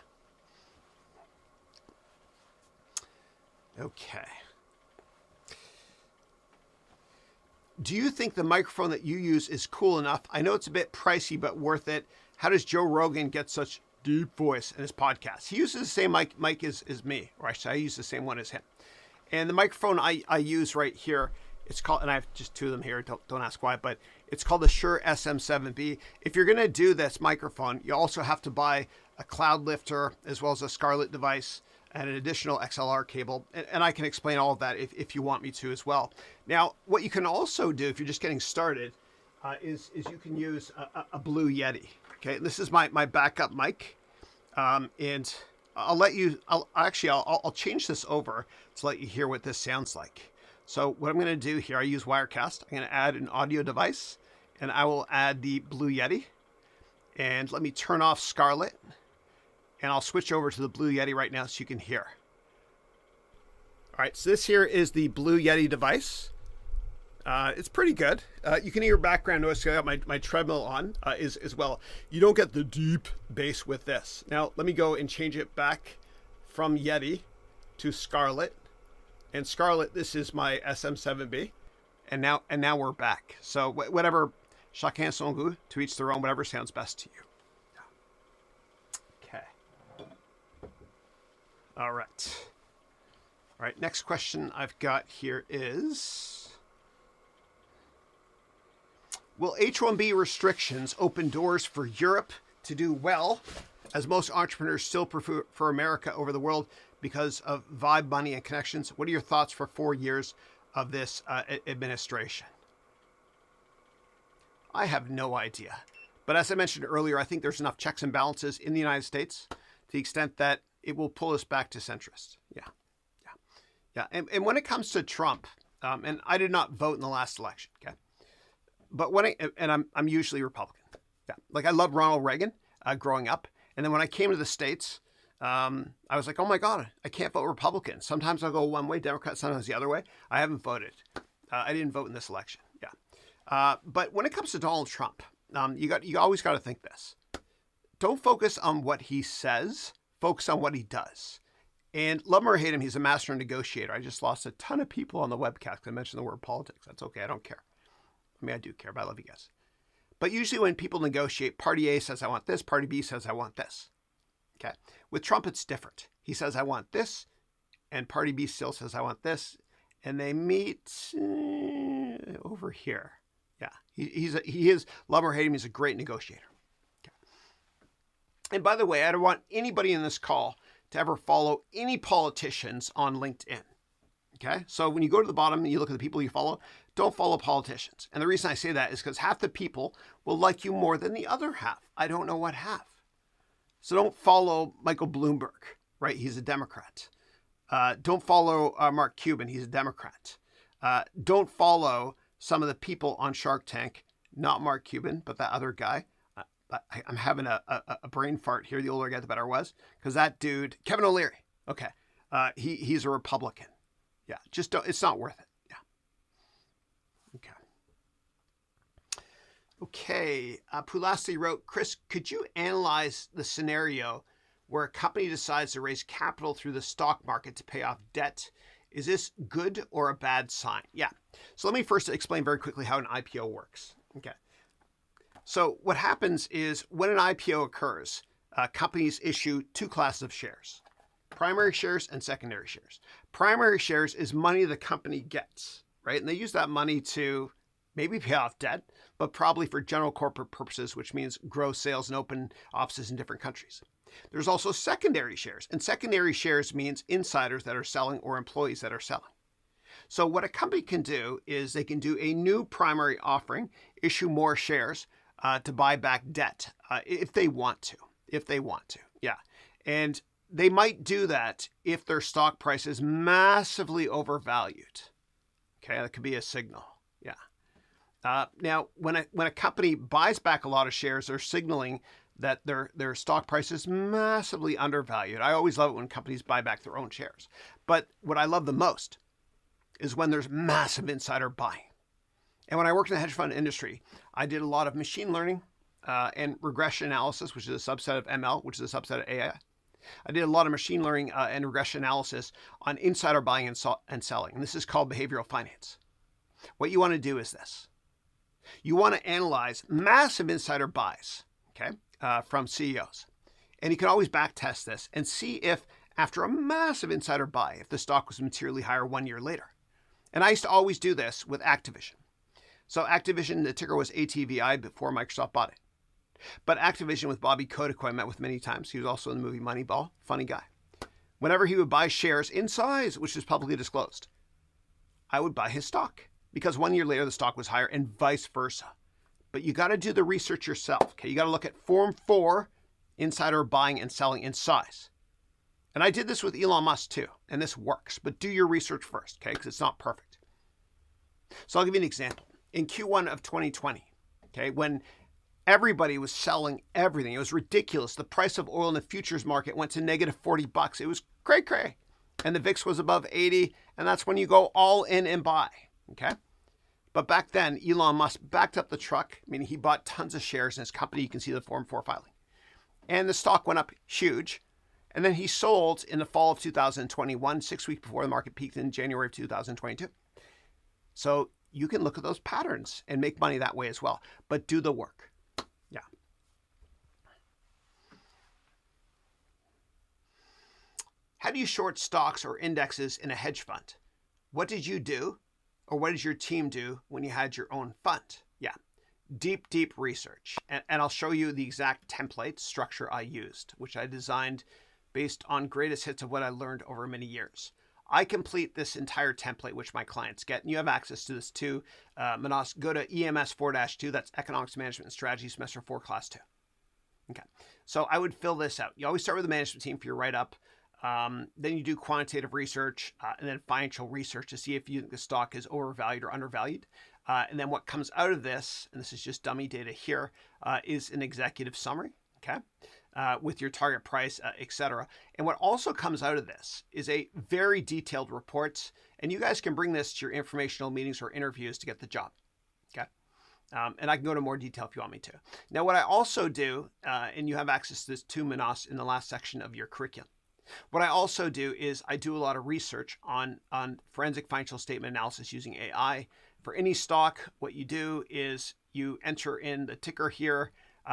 Okay. Do you think the microphone that you use is cool enough? I know it's a bit pricey, but worth it. How does Joe Rogan get such deep voice in his podcast? He uses the same mic as me, or I use the same one as him. And the microphone I use right here, it's called, and I have just 2 of them here, don't ask why, but it's called the Shure SM7B. If you're going to do this microphone, you also have to buy a cloud lifter as well as a Scarlett device and an additional XLR cable. And I can explain all of that if you want me to as well. Now, what you can also do if you're just getting started is you can use a Blue Yeti. Okay, this is my backup mic. And I'll change this over to let you hear what this sounds like. So what I'm going to do here, I use Wirecast. I'm going to add an audio device, and I will add the Blue Yeti. And let me turn off Scarlett, and I'll switch over to the Blue Yeti right now so you can hear. All right, so this here is the Blue Yeti device. It's pretty good. You can hear background noise. I got my treadmill on as well. You don't get the deep bass with this. Now, let me go and change it back from Yeti to Scarlett. And Scarlett, this is my SM7B. And now we're back. So whatever, chacun son goût, to each their own, whatever sounds best to you. Okay. All right. All right, next question I've got here is, will H-1B restrictions open doors for Europe to do well, as most entrepreneurs still prefer America over the world because of vibe, money, and connections? What are your thoughts for 4 years of this administration? I have no idea. But as I mentioned earlier, I think there's enough checks and balances in the United States to the extent that it will pull us back to centrist. Yeah. And when it comes to Trump, and I did not vote in the last election, okay? But I'm usually Republican. Yeah. Like I loved Ronald Reagan growing up. And then when I came to the States, I was like, oh my God, I can't vote Republican. Sometimes I'll go one way, Democrat, sometimes the other way. I haven't voted. I didn't vote in this election. Yeah. But when it comes to Donald Trump, you always got to think this. Don't focus on what he says. Focus on what he does. And love him or hate him, he's a master negotiator. I just lost a ton of people on the webcast because I mentioned the word politics. That's okay. I don't care. I mean, I do care, but I love you guys. But usually when people negotiate, party A says, I want this. Party B says, I want this. Okay. With Trump, it's different. He says, I want this. And party B still says, I want this. And they meet over here. Yeah. He is, love or hate him, he's a great negotiator. Okay. And by the way, I don't want anybody in this call to ever follow any politicians on LinkedIn. Okay, so when you go to the bottom and you look at the people you follow, don't follow politicians. And the reason I say that is because half the people will like you more than the other half. I don't know what half. So don't follow Michael Bloomberg, right? He's a Democrat. Don't follow Mark Cuban. He's a Democrat. Don't follow some of the people on Shark Tank, not Mark Cuban, but that other guy. I'm having a brain fart here. The older I get, the better it was. Because that dude, Kevin O'Leary, okay, he's a Republican. Yeah, just don't, it's not worth it. Yeah. Okay. Pulasi wrote, Chris, could you analyze the scenario where a company decides to raise capital through the stock market to pay off debt? Is this good or a bad sign? Yeah. So let me first explain very quickly how an IPO works. Okay. So what happens is when an IPO occurs, companies issue two classes of shares. Primary shares and secondary shares. Primary shares is money the company gets, right? And they use that money to maybe pay off debt, but probably for general corporate purposes, which means grow sales and open offices in different countries. There's also secondary shares, and secondary shares means insiders that are selling or employees that are selling. So what a company can do is they can do a new primary offering, issue more shares to buy back debt if they want to, yeah. And they might do that if their stock price is massively overvalued. Okay, that could be a signal. Yeah. Now, when a company buys back a lot of shares, they're signaling that their stock price is massively undervalued. I always love it when companies buy back their own shares. But what I love the most is when there's massive insider buying. And when I worked in the hedge fund industry, I did a lot of machine learning and regression analysis, which is a subset of ML, which is a subset of AI. I did a lot of machine learning and regression analysis on insider buying and selling. And this is called behavioral finance. What you want to do is this. You want to analyze massive insider buys, okay, from CEOs. And you can always back test this and see if after a massive insider buy, if the stock was materially higher 1 year later. And I used to always do this with Activision. So Activision, the ticker was ATVI before Microsoft bought it. But Activision with Bobby Kotick, who I met with many times, he was also in the movie Moneyball, funny guy. Whenever he would buy shares in size, which is publicly disclosed, I would buy his stock because 1 year later the stock was higher and vice versa. But you got to do the research yourself. Okay, you got to look at Form 4, insider buying and selling in size. And I did this with Elon Musk too, and this works. But do your research first, okay, because it's not perfect. So I'll give you an example. In Q1 of 2020, okay, when everybody was selling everything. It was ridiculous. The price of oil in the futures market went to negative $40. It was cray. And the VIX was above 80. And that's when you go all in and buy. Okay. But back then, Elon Musk backed up the truck, meaning he bought tons of shares in his company. You can see the Form 4 filing. And the stock went up huge. And then he sold in the fall of 2021, 6 weeks before the market peaked in January of 2022. So you can look at those patterns and make money that way as well. But do the work. Yeah. How do you short stocks or indexes in a hedge fund? What did you do, or what did your team do when you had your own fund? Yeah, deep research. And I'll show you the exact template structure I used, which I designed based on greatest hits of what I learned over many years. I complete this entire template, which my clients get, and you have access to this too. Manas, go to EMS 4-2, that's Economics Management and Strategy, Semester 4, Class 2. Okay, so I would fill this out. You always start with the management team for your write-up. Then you do quantitative research and then financial research to see if you think the stock is overvalued or undervalued. And then what comes out of this, and this is just dummy data here, is an executive summary, okay? With your target price, etc. And what also comes out of this is a very detailed report. And you guys can bring this to your informational meetings or interviews to get the job. Okay. And I can go into more detail if you want me to. Now, what I also do, and you have access to this too, Manas, in the last section of your curriculum. What I also do is I do a lot of research on forensic financial statement analysis using AI. For any stock, what you do is you enter in the ticker here,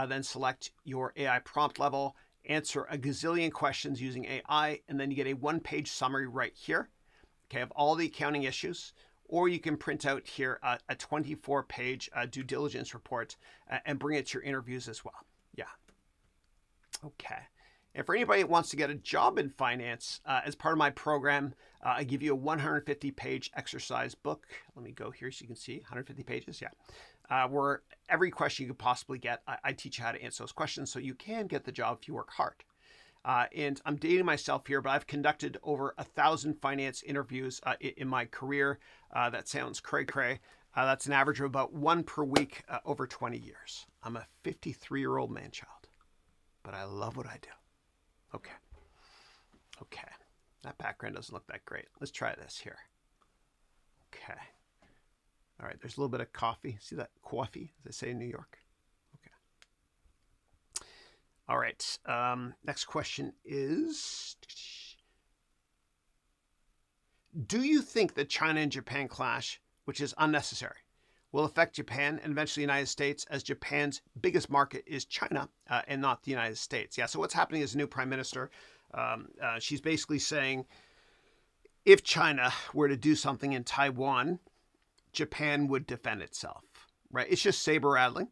then select your AI prompt level, answer a gazillion questions using AI, and then you get a one-page summary right here, okay, of all the accounting issues. Or you can print out here a 24-page due diligence report and bring it to your interviews as well. Yeah. Okay. And for anybody that wants to get a job in finance, as part of my program, I give you a 150-page exercise book. Let me go here so you can see 150 pages. Yeah. Where every question you could possibly get, I teach you how to answer those questions so you can get the job if you work hard. And I'm dating myself here, but I've conducted over 1,000 finance interviews in my career. That sounds cray-cray. That's an average of about one per week over 20 years. I'm a 53-year-old man-child, but I love what I do. Okay. Okay. That background doesn't look that great. Let's try this here. Okay. All right. There's a little bit of coffee. See that? Coffee, as they say in New York. Okay. All right. Next question is, do you think the China and Japan clash, which is unnecessary, will affect Japan and eventually the United States, as Japan's biggest market is China and not the United States? Yeah, so what's happening is a new prime minister. She's basically saying if China were to do something in Taiwan, Japan would defend itself, right? It's just saber rattling.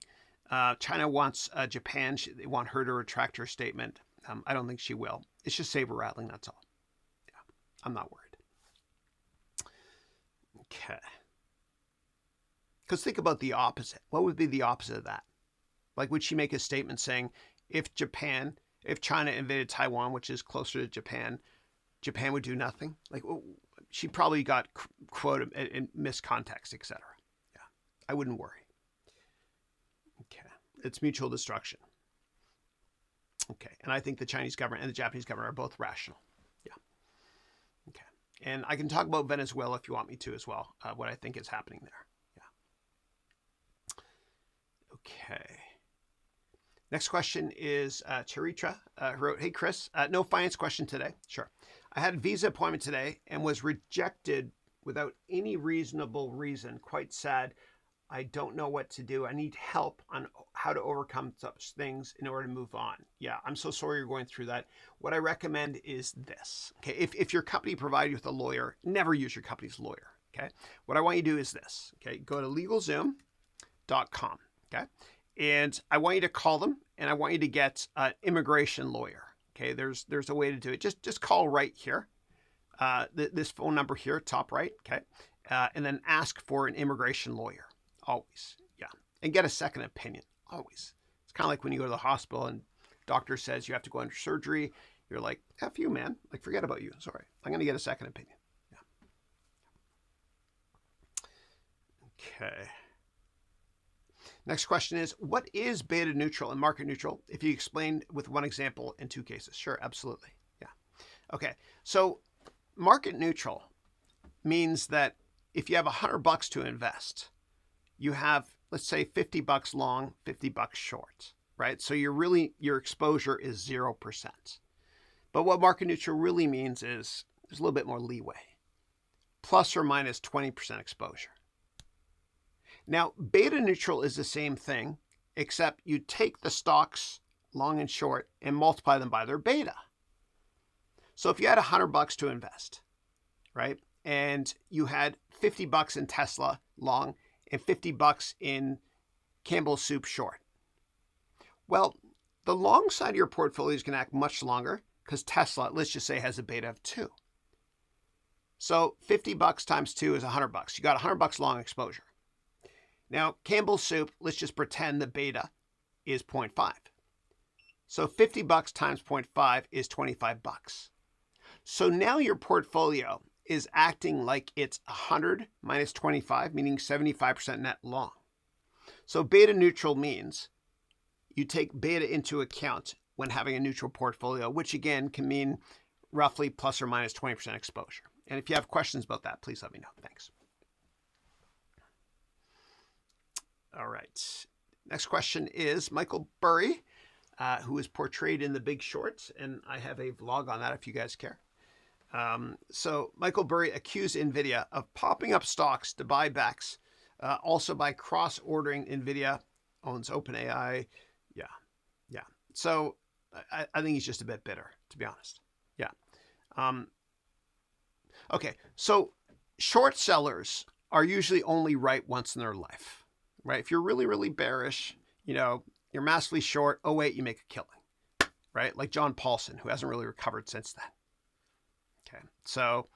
China wants Japan. They want her to retract her statement. I don't think she will. It's just saber rattling, that's all. Yeah, I'm not worried. Okay. Because think about the opposite. What would be the opposite of that? Like, would she make a statement saying, if China invaded Taiwan, which is closer to Japan, Japan would do nothing? Like, she probably got quoted in miscontext, etc. Yeah, I wouldn't worry. Okay, it's mutual destruction. Okay, and I think the Chinese government and the Japanese government are both rational. Yeah. Okay, and I can talk about Venezuela if you want me to as well, what I think is happening there. Okay. Next question is Charitra, who wrote, hey, Chris, no finance question today. Sure. I had a visa appointment today and was rejected without any reasonable reason. Quite sad. I don't know what to do. I need help on how to overcome such things in order to move on. Yeah, I'm so sorry you're going through that. What I recommend is this. Okay, if your company provides you with a lawyer, never use your company's lawyer. Okay. What I want you to do is this. Okay, go to LegalZoom.com. Okay. And I want you to call them and I want you to get an immigration lawyer. Okay. There's a way to do it. Just call right here. This phone number here, top right. Okay. And then ask for an immigration lawyer. Always. Yeah. And get a second opinion. Always. It's kind of like when you go to the hospital and doctor says you have to go under surgery. You're like, F you, man. Like, forget about you. Sorry. I'm going to get a second opinion. Yeah. Okay. Next question is, what is beta neutral and market neutral? If you explain with one example in two cases. Sure, absolutely. Yeah. Okay. So market neutral means that if you have $100 to invest, you have, let's say, $50 long, $50 short, right? So your exposure is 0%. But what market neutral really means is there's a little bit more leeway, plus or minus 20% exposure. Now, beta neutral is the same thing, except you take the stocks long and short and multiply them by their beta. So if you had $100 to invest, right, and you had $50 in Tesla long and $50 in Campbell's Soup short, well, the long side of your portfolio is going to act much longer because Tesla, let's just say, has a beta of 2. So $50 times 2 is $100. You got $100 long exposure. Now, Campbell's Soup, let's just pretend the beta is 0.5. So $50 times 0.5 is $25. So now your portfolio is acting like it's 100 minus 25, meaning 75% net long. So beta neutral means you take beta into account when having a neutral portfolio, which again can mean roughly plus or minus 20% exposure. And if you have questions about that, please let me know. Thanks. All right. Next question is Michael Burry, who is portrayed in The Big Short, and I have a vlog on that if you guys care. So Michael Burry accused Nvidia of popping up stocks to buybacks, also by cross-ordering. Nvidia owns OpenAI. Yeah. So I think he's just a bit bitter, to be honest. Yeah. Okay. So short sellers are usually only right once in their life. Right? If you're really, really bearish, you're massively short, oh wait, you make a killing. right? Like John Paulson, who hasn't really recovered since then. Okay, so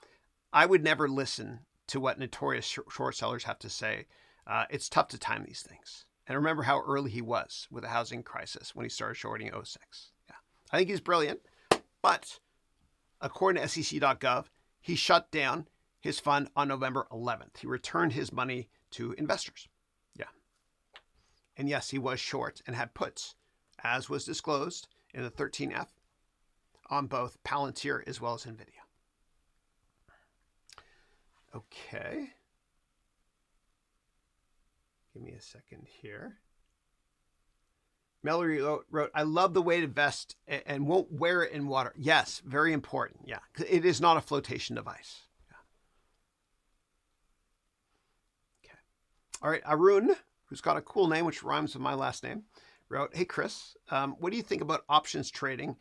I would never listen to what notorious short sellers have to say. It's tough to time these things. And remember how early he was with the housing crisis when he started shorting '06. Yeah, I think he's brilliant, but according to SEC.gov, he shut down his fund on November 11th. He returned his money to investors. Yeah. And yes, he was short and had puts, as was disclosed in the 13F, on both Palantir as well as Nvidia. Okay. Give me a second here. Mallory wrote, I love the way to vest and won't wear it in water. Yes, very important. Yeah, it is not a flotation device. Yeah. Okay. All right, Haroun, who's got a cool name, which rhymes with my last name, wrote, hey, Chris, what do you think about options trading?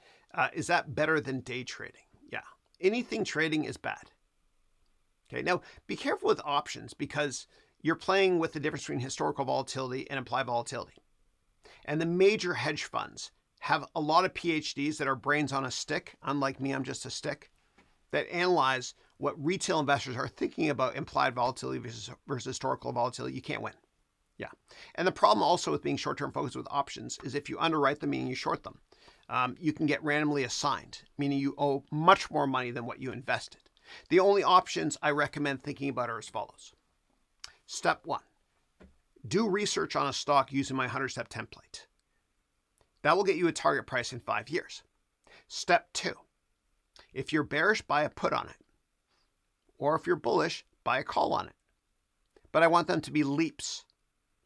Is that better than day trading? Yeah, anything trading is bad. Okay, now be careful with options because you're playing with the difference between historical volatility and implied volatility. And the major hedge funds have a lot of PhDs that are brains on a stick, unlike me, I'm just a stick, that analyze what retail investors are thinking about implied volatility versus historical volatility. You can't win. Yeah. And the problem also with being short-term focused with options is if you underwrite them, meaning you short them, you can get randomly assigned, meaning you owe much more money than what you invested. The only options I recommend thinking about are as follows. Step 1, do research on a stock using my 100-step template. That will get you a target price in 5 years. Step 2, if you're bearish, buy a put on it. Or if you're bullish, buy a call on it. But I want them to be leaps,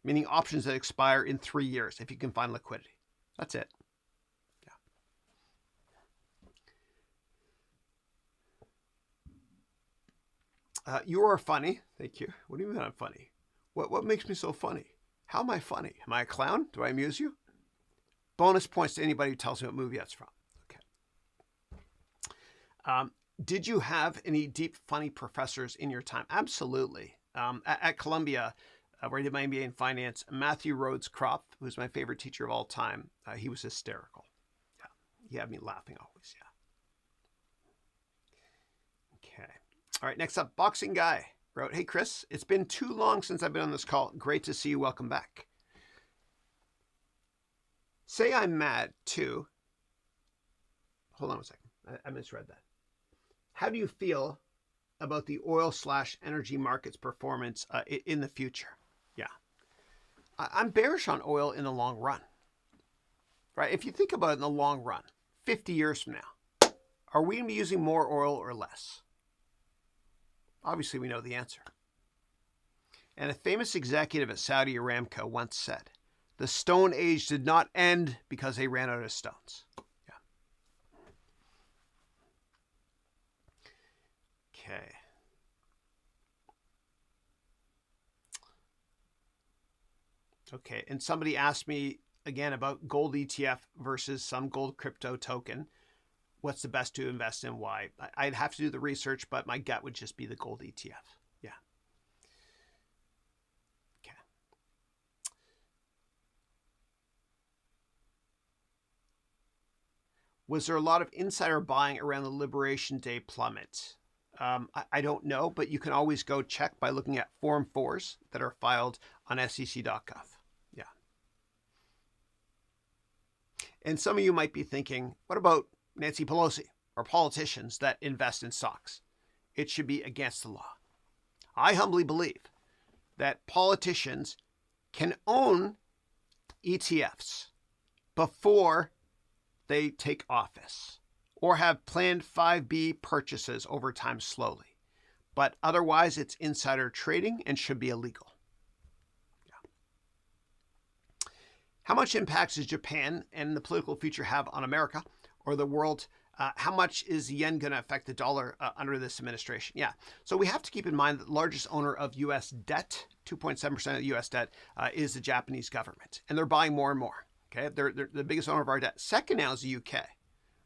meaning options that expire in 3 years if you can find liquidity. That's it. You are funny. Thank you. What do you mean I'm funny? What makes me so funny? How am I funny? Am I a clown? Do I amuse you? Bonus points to anybody who tells me what movie that's from. Okay. Did you have any deep, funny professors in your time? Absolutely. At Columbia, where I did my MBA in finance, Matthew Rhodes Kropp, who was my favorite teacher of all time, he was hysterical. Yeah. He had me laughing always. Yeah. Okay. All right, next up, Boxing Guy wrote, hey, Chris, it's been too long since I've been on this call. Great to see you. Welcome back. Say I'm mad too. Hold on a second. I misread that. How do you feel about the oil/energy markets performance in the future? Yeah. I'm bearish on oil in the long run. Right? If you think about it in the long run, 50 years from now, are we going to be using more oil or less? Obviously, we know the answer. And a famous executive at Saudi Aramco once said, the Stone Age did not end because they ran out of stones. Yeah. Okay. Okay, and somebody asked me again about gold ETF versus some gold crypto token. What's the best to invest in? Why? I'd have to do the research, but my gut would just be the gold ETF. Yeah. Okay. Was there a lot of insider buying around the Liberation Day plummet? I don't know, but you can always go check by looking at Form 4s that are filed on SEC.gov. Yeah. And some of you might be thinking, what about Nancy Pelosi or politicians that invest in stocks? It should be against the law. I humbly believe that politicians can own ETFs before they take office or have planned 5B purchases over time slowly. But otherwise, it's insider trading and should be illegal. Yeah. How much impact does Japan and the political future have on America or the world? How much is the yen going to affect the dollar under this administration? Yeah. So we have to keep in mind that the largest owner of U.S. debt, 2.7% of the U.S. debt, is the Japanese government. And they're buying more and more. Okay. They're the biggest owner of our debt. Second now is the UK,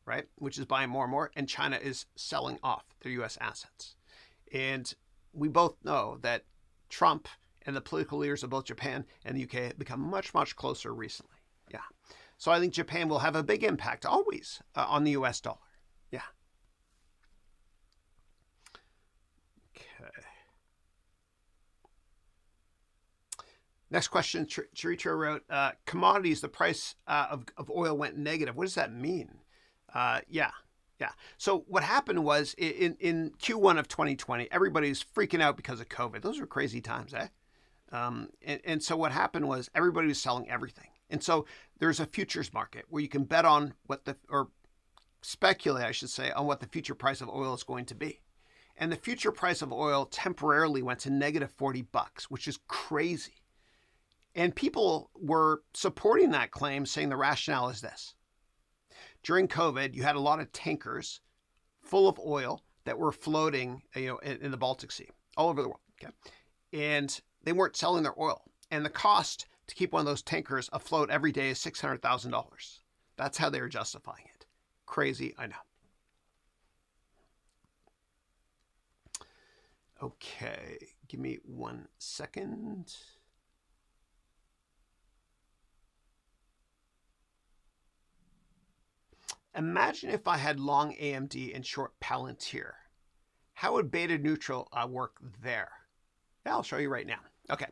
right? Which is buying more and more. And China is selling off their U.S. assets. And we both know that Trump and the political leaders of both Japan and the UK have become much, much closer recently. Yeah. So I think Japan will have a big impact always on the US dollar. Yeah. Okay. Next question, Chiricho wrote, commodities, the price of oil went negative. What does that mean? Yeah. So what happened was in Q1 of 2020, everybody was freaking out because of COVID. Those were crazy times, eh? And so what happened was everybody was selling everything. And so there's a futures market where you can bet on or speculate, I should say, on what the future price of oil is going to be. And the future price of oil temporarily went to negative $40, which is crazy. And people were supporting that claim, saying the rationale is this. During COVID, you had a lot of tankers full of oil that were floating, in the Baltic Sea, all over the world. Okay, and they weren't selling their oil, and the cost to keep one of those tankers afloat every day is $600,000. That's how they were justifying it. Crazy, I know. Okay, give me 1 second. Imagine if I had long AMD and short Palantir. How would beta neutral work there? Yeah, I'll show you right now. Okay,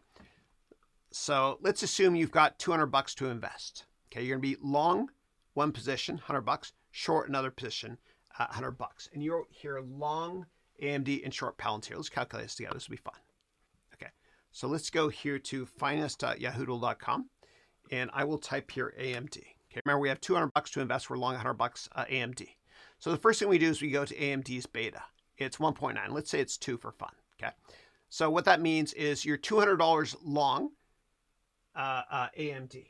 so let's assume you've got $200 to invest. Okay, you're gonna be long one position, $100, short another position, $100, and you're here long AMD and short Palantir. Let's calculate this together. This will be fun. Okay, so let's go here to finance.yahoo.com, and I will type here AMD. Okay, remember we have $200 to invest. We're long $100 AMD. So the first thing we do is we go to AMD's beta. It's 1.9. Let's say it's 2 for fun. Okay, so what that means is you're $200 long AMD.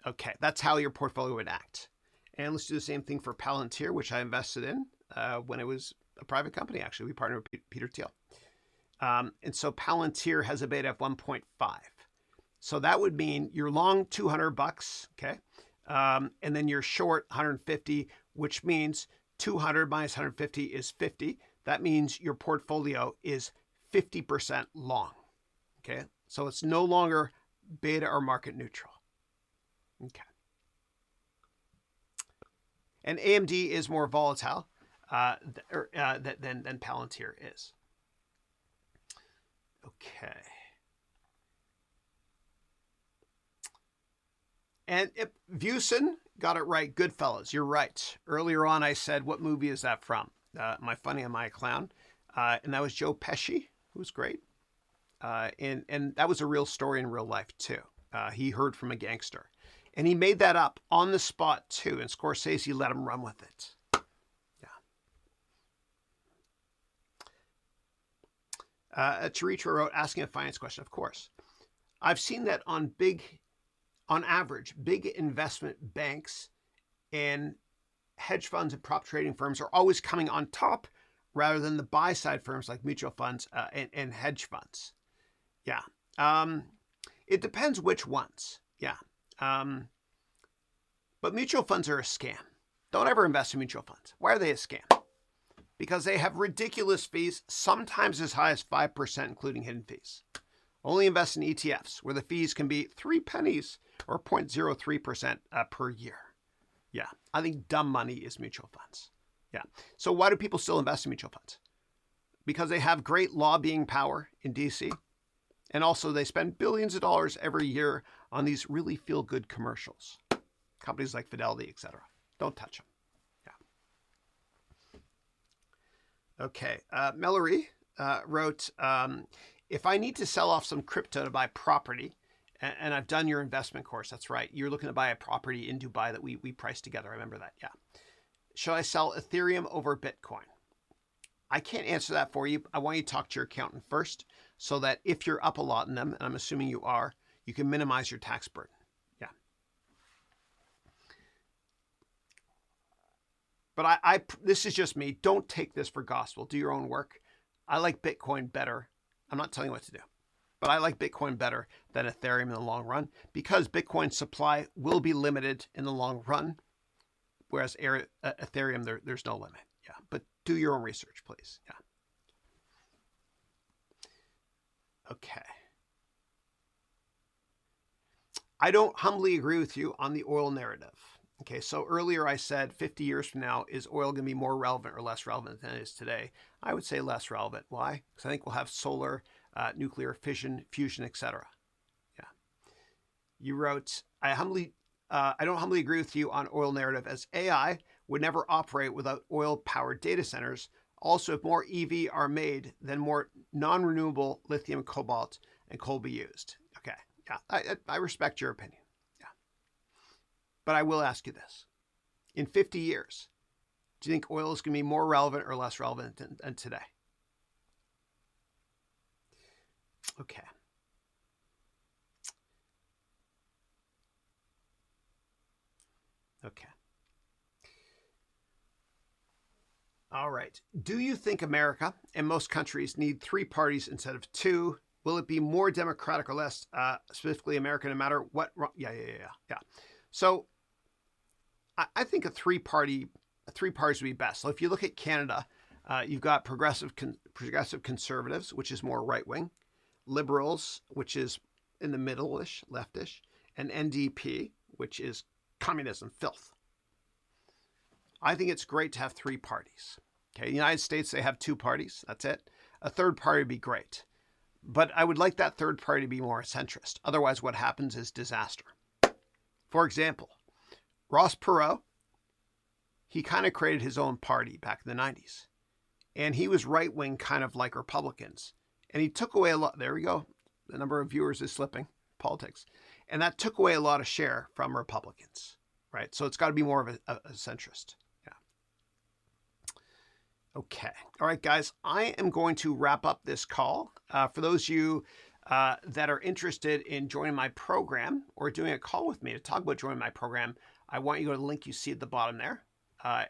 Okay, that's how your portfolio would act. And let's do the same thing for Palantir, which I invested in when it was a private company. Actually, we partnered with Peter Thiel. And so Palantir has a beta of 1.5. So that would mean you're long $200, okay? And then you're short 150, which means 200 minus 150 is 50. That means your portfolio is 50% long, okay? So it's no longer beta or market neutral, okay? And AMD is more volatile than Palantir is. Okay. And Vusen got it right. Goodfellas, you're right. Earlier on, I said, what movie is that from? Am I Funny? Am I a Clown? And that was Joe Pesci, who was great. And that was a real story in real life, too. He heard from a gangster. And he made that up on the spot, too. And Scorsese let him run with it. Yeah. Chiricho wrote, asking a finance question, of course. I've seen that on average, big investment banks and hedge funds and prop trading firms are always coming on top rather than the buy side firms like mutual funds and hedge funds. Yeah. It depends which ones. Yeah. But mutual funds are a scam. Don't ever invest in mutual funds. Why are they a scam? Because they have ridiculous fees, sometimes as high as 5%, including hidden fees. Only invest in ETFs where the fees can be 3 pennies or 0.03% per year. Yeah, I think dumb money is mutual funds. Yeah. So why do people still invest in mutual funds? Because they have great lobbying power in DC. And also they spend billions of dollars every year on these really feel-good commercials. Companies like Fidelity, etc. Don't touch them. Yeah. Okay. Mallory wrote, if I need to sell off some crypto to buy property, and I've done your investment course, that's right. You're looking to buy a property in Dubai that we priced together. I remember that, yeah. Should I sell Ethereum over Bitcoin? I can't answer that for you. I want you to talk to your accountant first so that if you're up a lot in them, and I'm assuming you are, you can minimize your tax burden. Yeah. But this is just me. Don't take this for gospel. Do your own work. I like Bitcoin better. I'm not telling you what to do. But I like Bitcoin better than Ethereum in the long run because Bitcoin supply will be limited in the long run, whereas Ethereum, there's no limit. Yeah, but do your own research, please. Yeah. Okay. I don't humbly agree with you on the oil narrative. Okay, so earlier I said 50 years from now, is oil going to be more relevant or less relevant than it is today? I would say less relevant. Why? Because I think we'll have solar, nuclear fission, fusion, etc. Yeah. You wrote, I don't humbly agree with you on oil narrative, as AI would never operate without oil-powered data centers. Also, if more EV are made, then more non-renewable lithium, cobalt, and coal be used. Okay, yeah, I respect your opinion. Yeah, but I will ask you this: in 50 years, do you think oil is going to be more relevant or less relevant than today? Okay. Okay. All right. Do you think America and most countries need 3 parties instead of 2? Will it be more democratic or less, specifically America, no matter what? Yeah. So I think a 3 parties would be best. So if you look at Canada, you've got progressive conservatives, which is more right wing, liberals, which is in the middle-ish, leftish, and NDP, which is communism, filth. I think it's great to have 3 parties. Okay, in the United States, they have 2 parties. That's it. A third party would be great. But I would like that third party to be more centrist. Otherwise, what happens is disaster. For example, Ross Perot, he kind of created his own party back in the 90s. And he was right-wing, kind of like Republicans. And he took away a lot. There we go. The number of viewers is slipping. Politics. And that took away a lot of share from Republicans. Right? So it's got to be more of a centrist. Okay. All right, guys, I am going to wrap up this call. For those of you that are interested in joining my program or doing a call with me to talk about joining my program, I want you to go to the link you see at the bottom there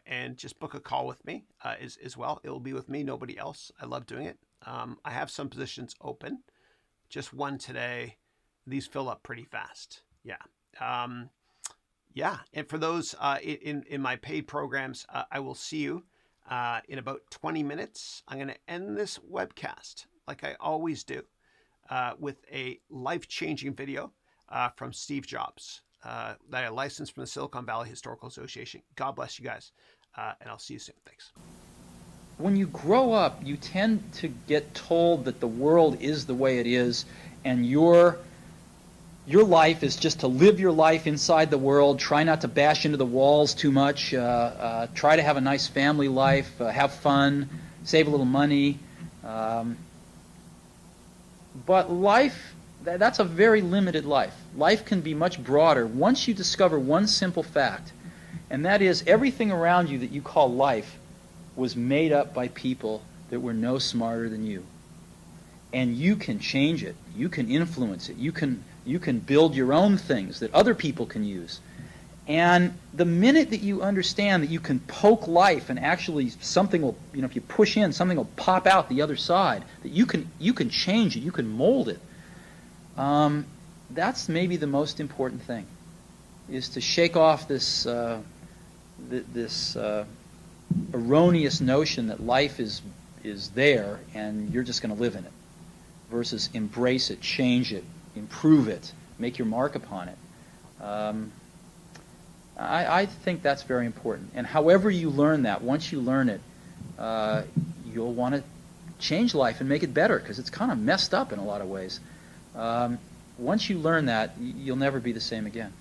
and just book a call with me as well. It will be with me, nobody else. I love doing it. I have some positions open, just one today. These fill up pretty fast. Yeah. And for those in my paid programs, I will see you in about 20 minutes. I'm going to end this webcast, like I always do, with a life-changing video from Steve Jobs that I licensed from the Silicon Valley Historical Association. God bless you guys, and I'll see you soon. Thanks. When you grow up, you tend to get told that the world is the way it is, and your life is just to live your life inside the world, try not to bash into the walls too much, try to have a nice family life, have fun, save a little money. But life, that's a very limited life. Life can be much broader once you discover one simple fact, and that is everything around you that you call life was made up by people that were no smarter than you. And you can change it. You can influence it. You can build your own things that other people can use. And the minute that you understand that you can poke life and actually something will, if you push in, something will pop out the other side, that you can change it, you can mold it, that's maybe the most important thing, is to shake off this erroneous notion that life is there and you're just going to live in it, versus embrace it, change it, improve it, make your mark upon it. I think that's very important. And however you learn that, once you learn it, you'll want to change life and make it better, because it's kind of messed up in a lot of ways. Once you learn that, you'll never be the same again.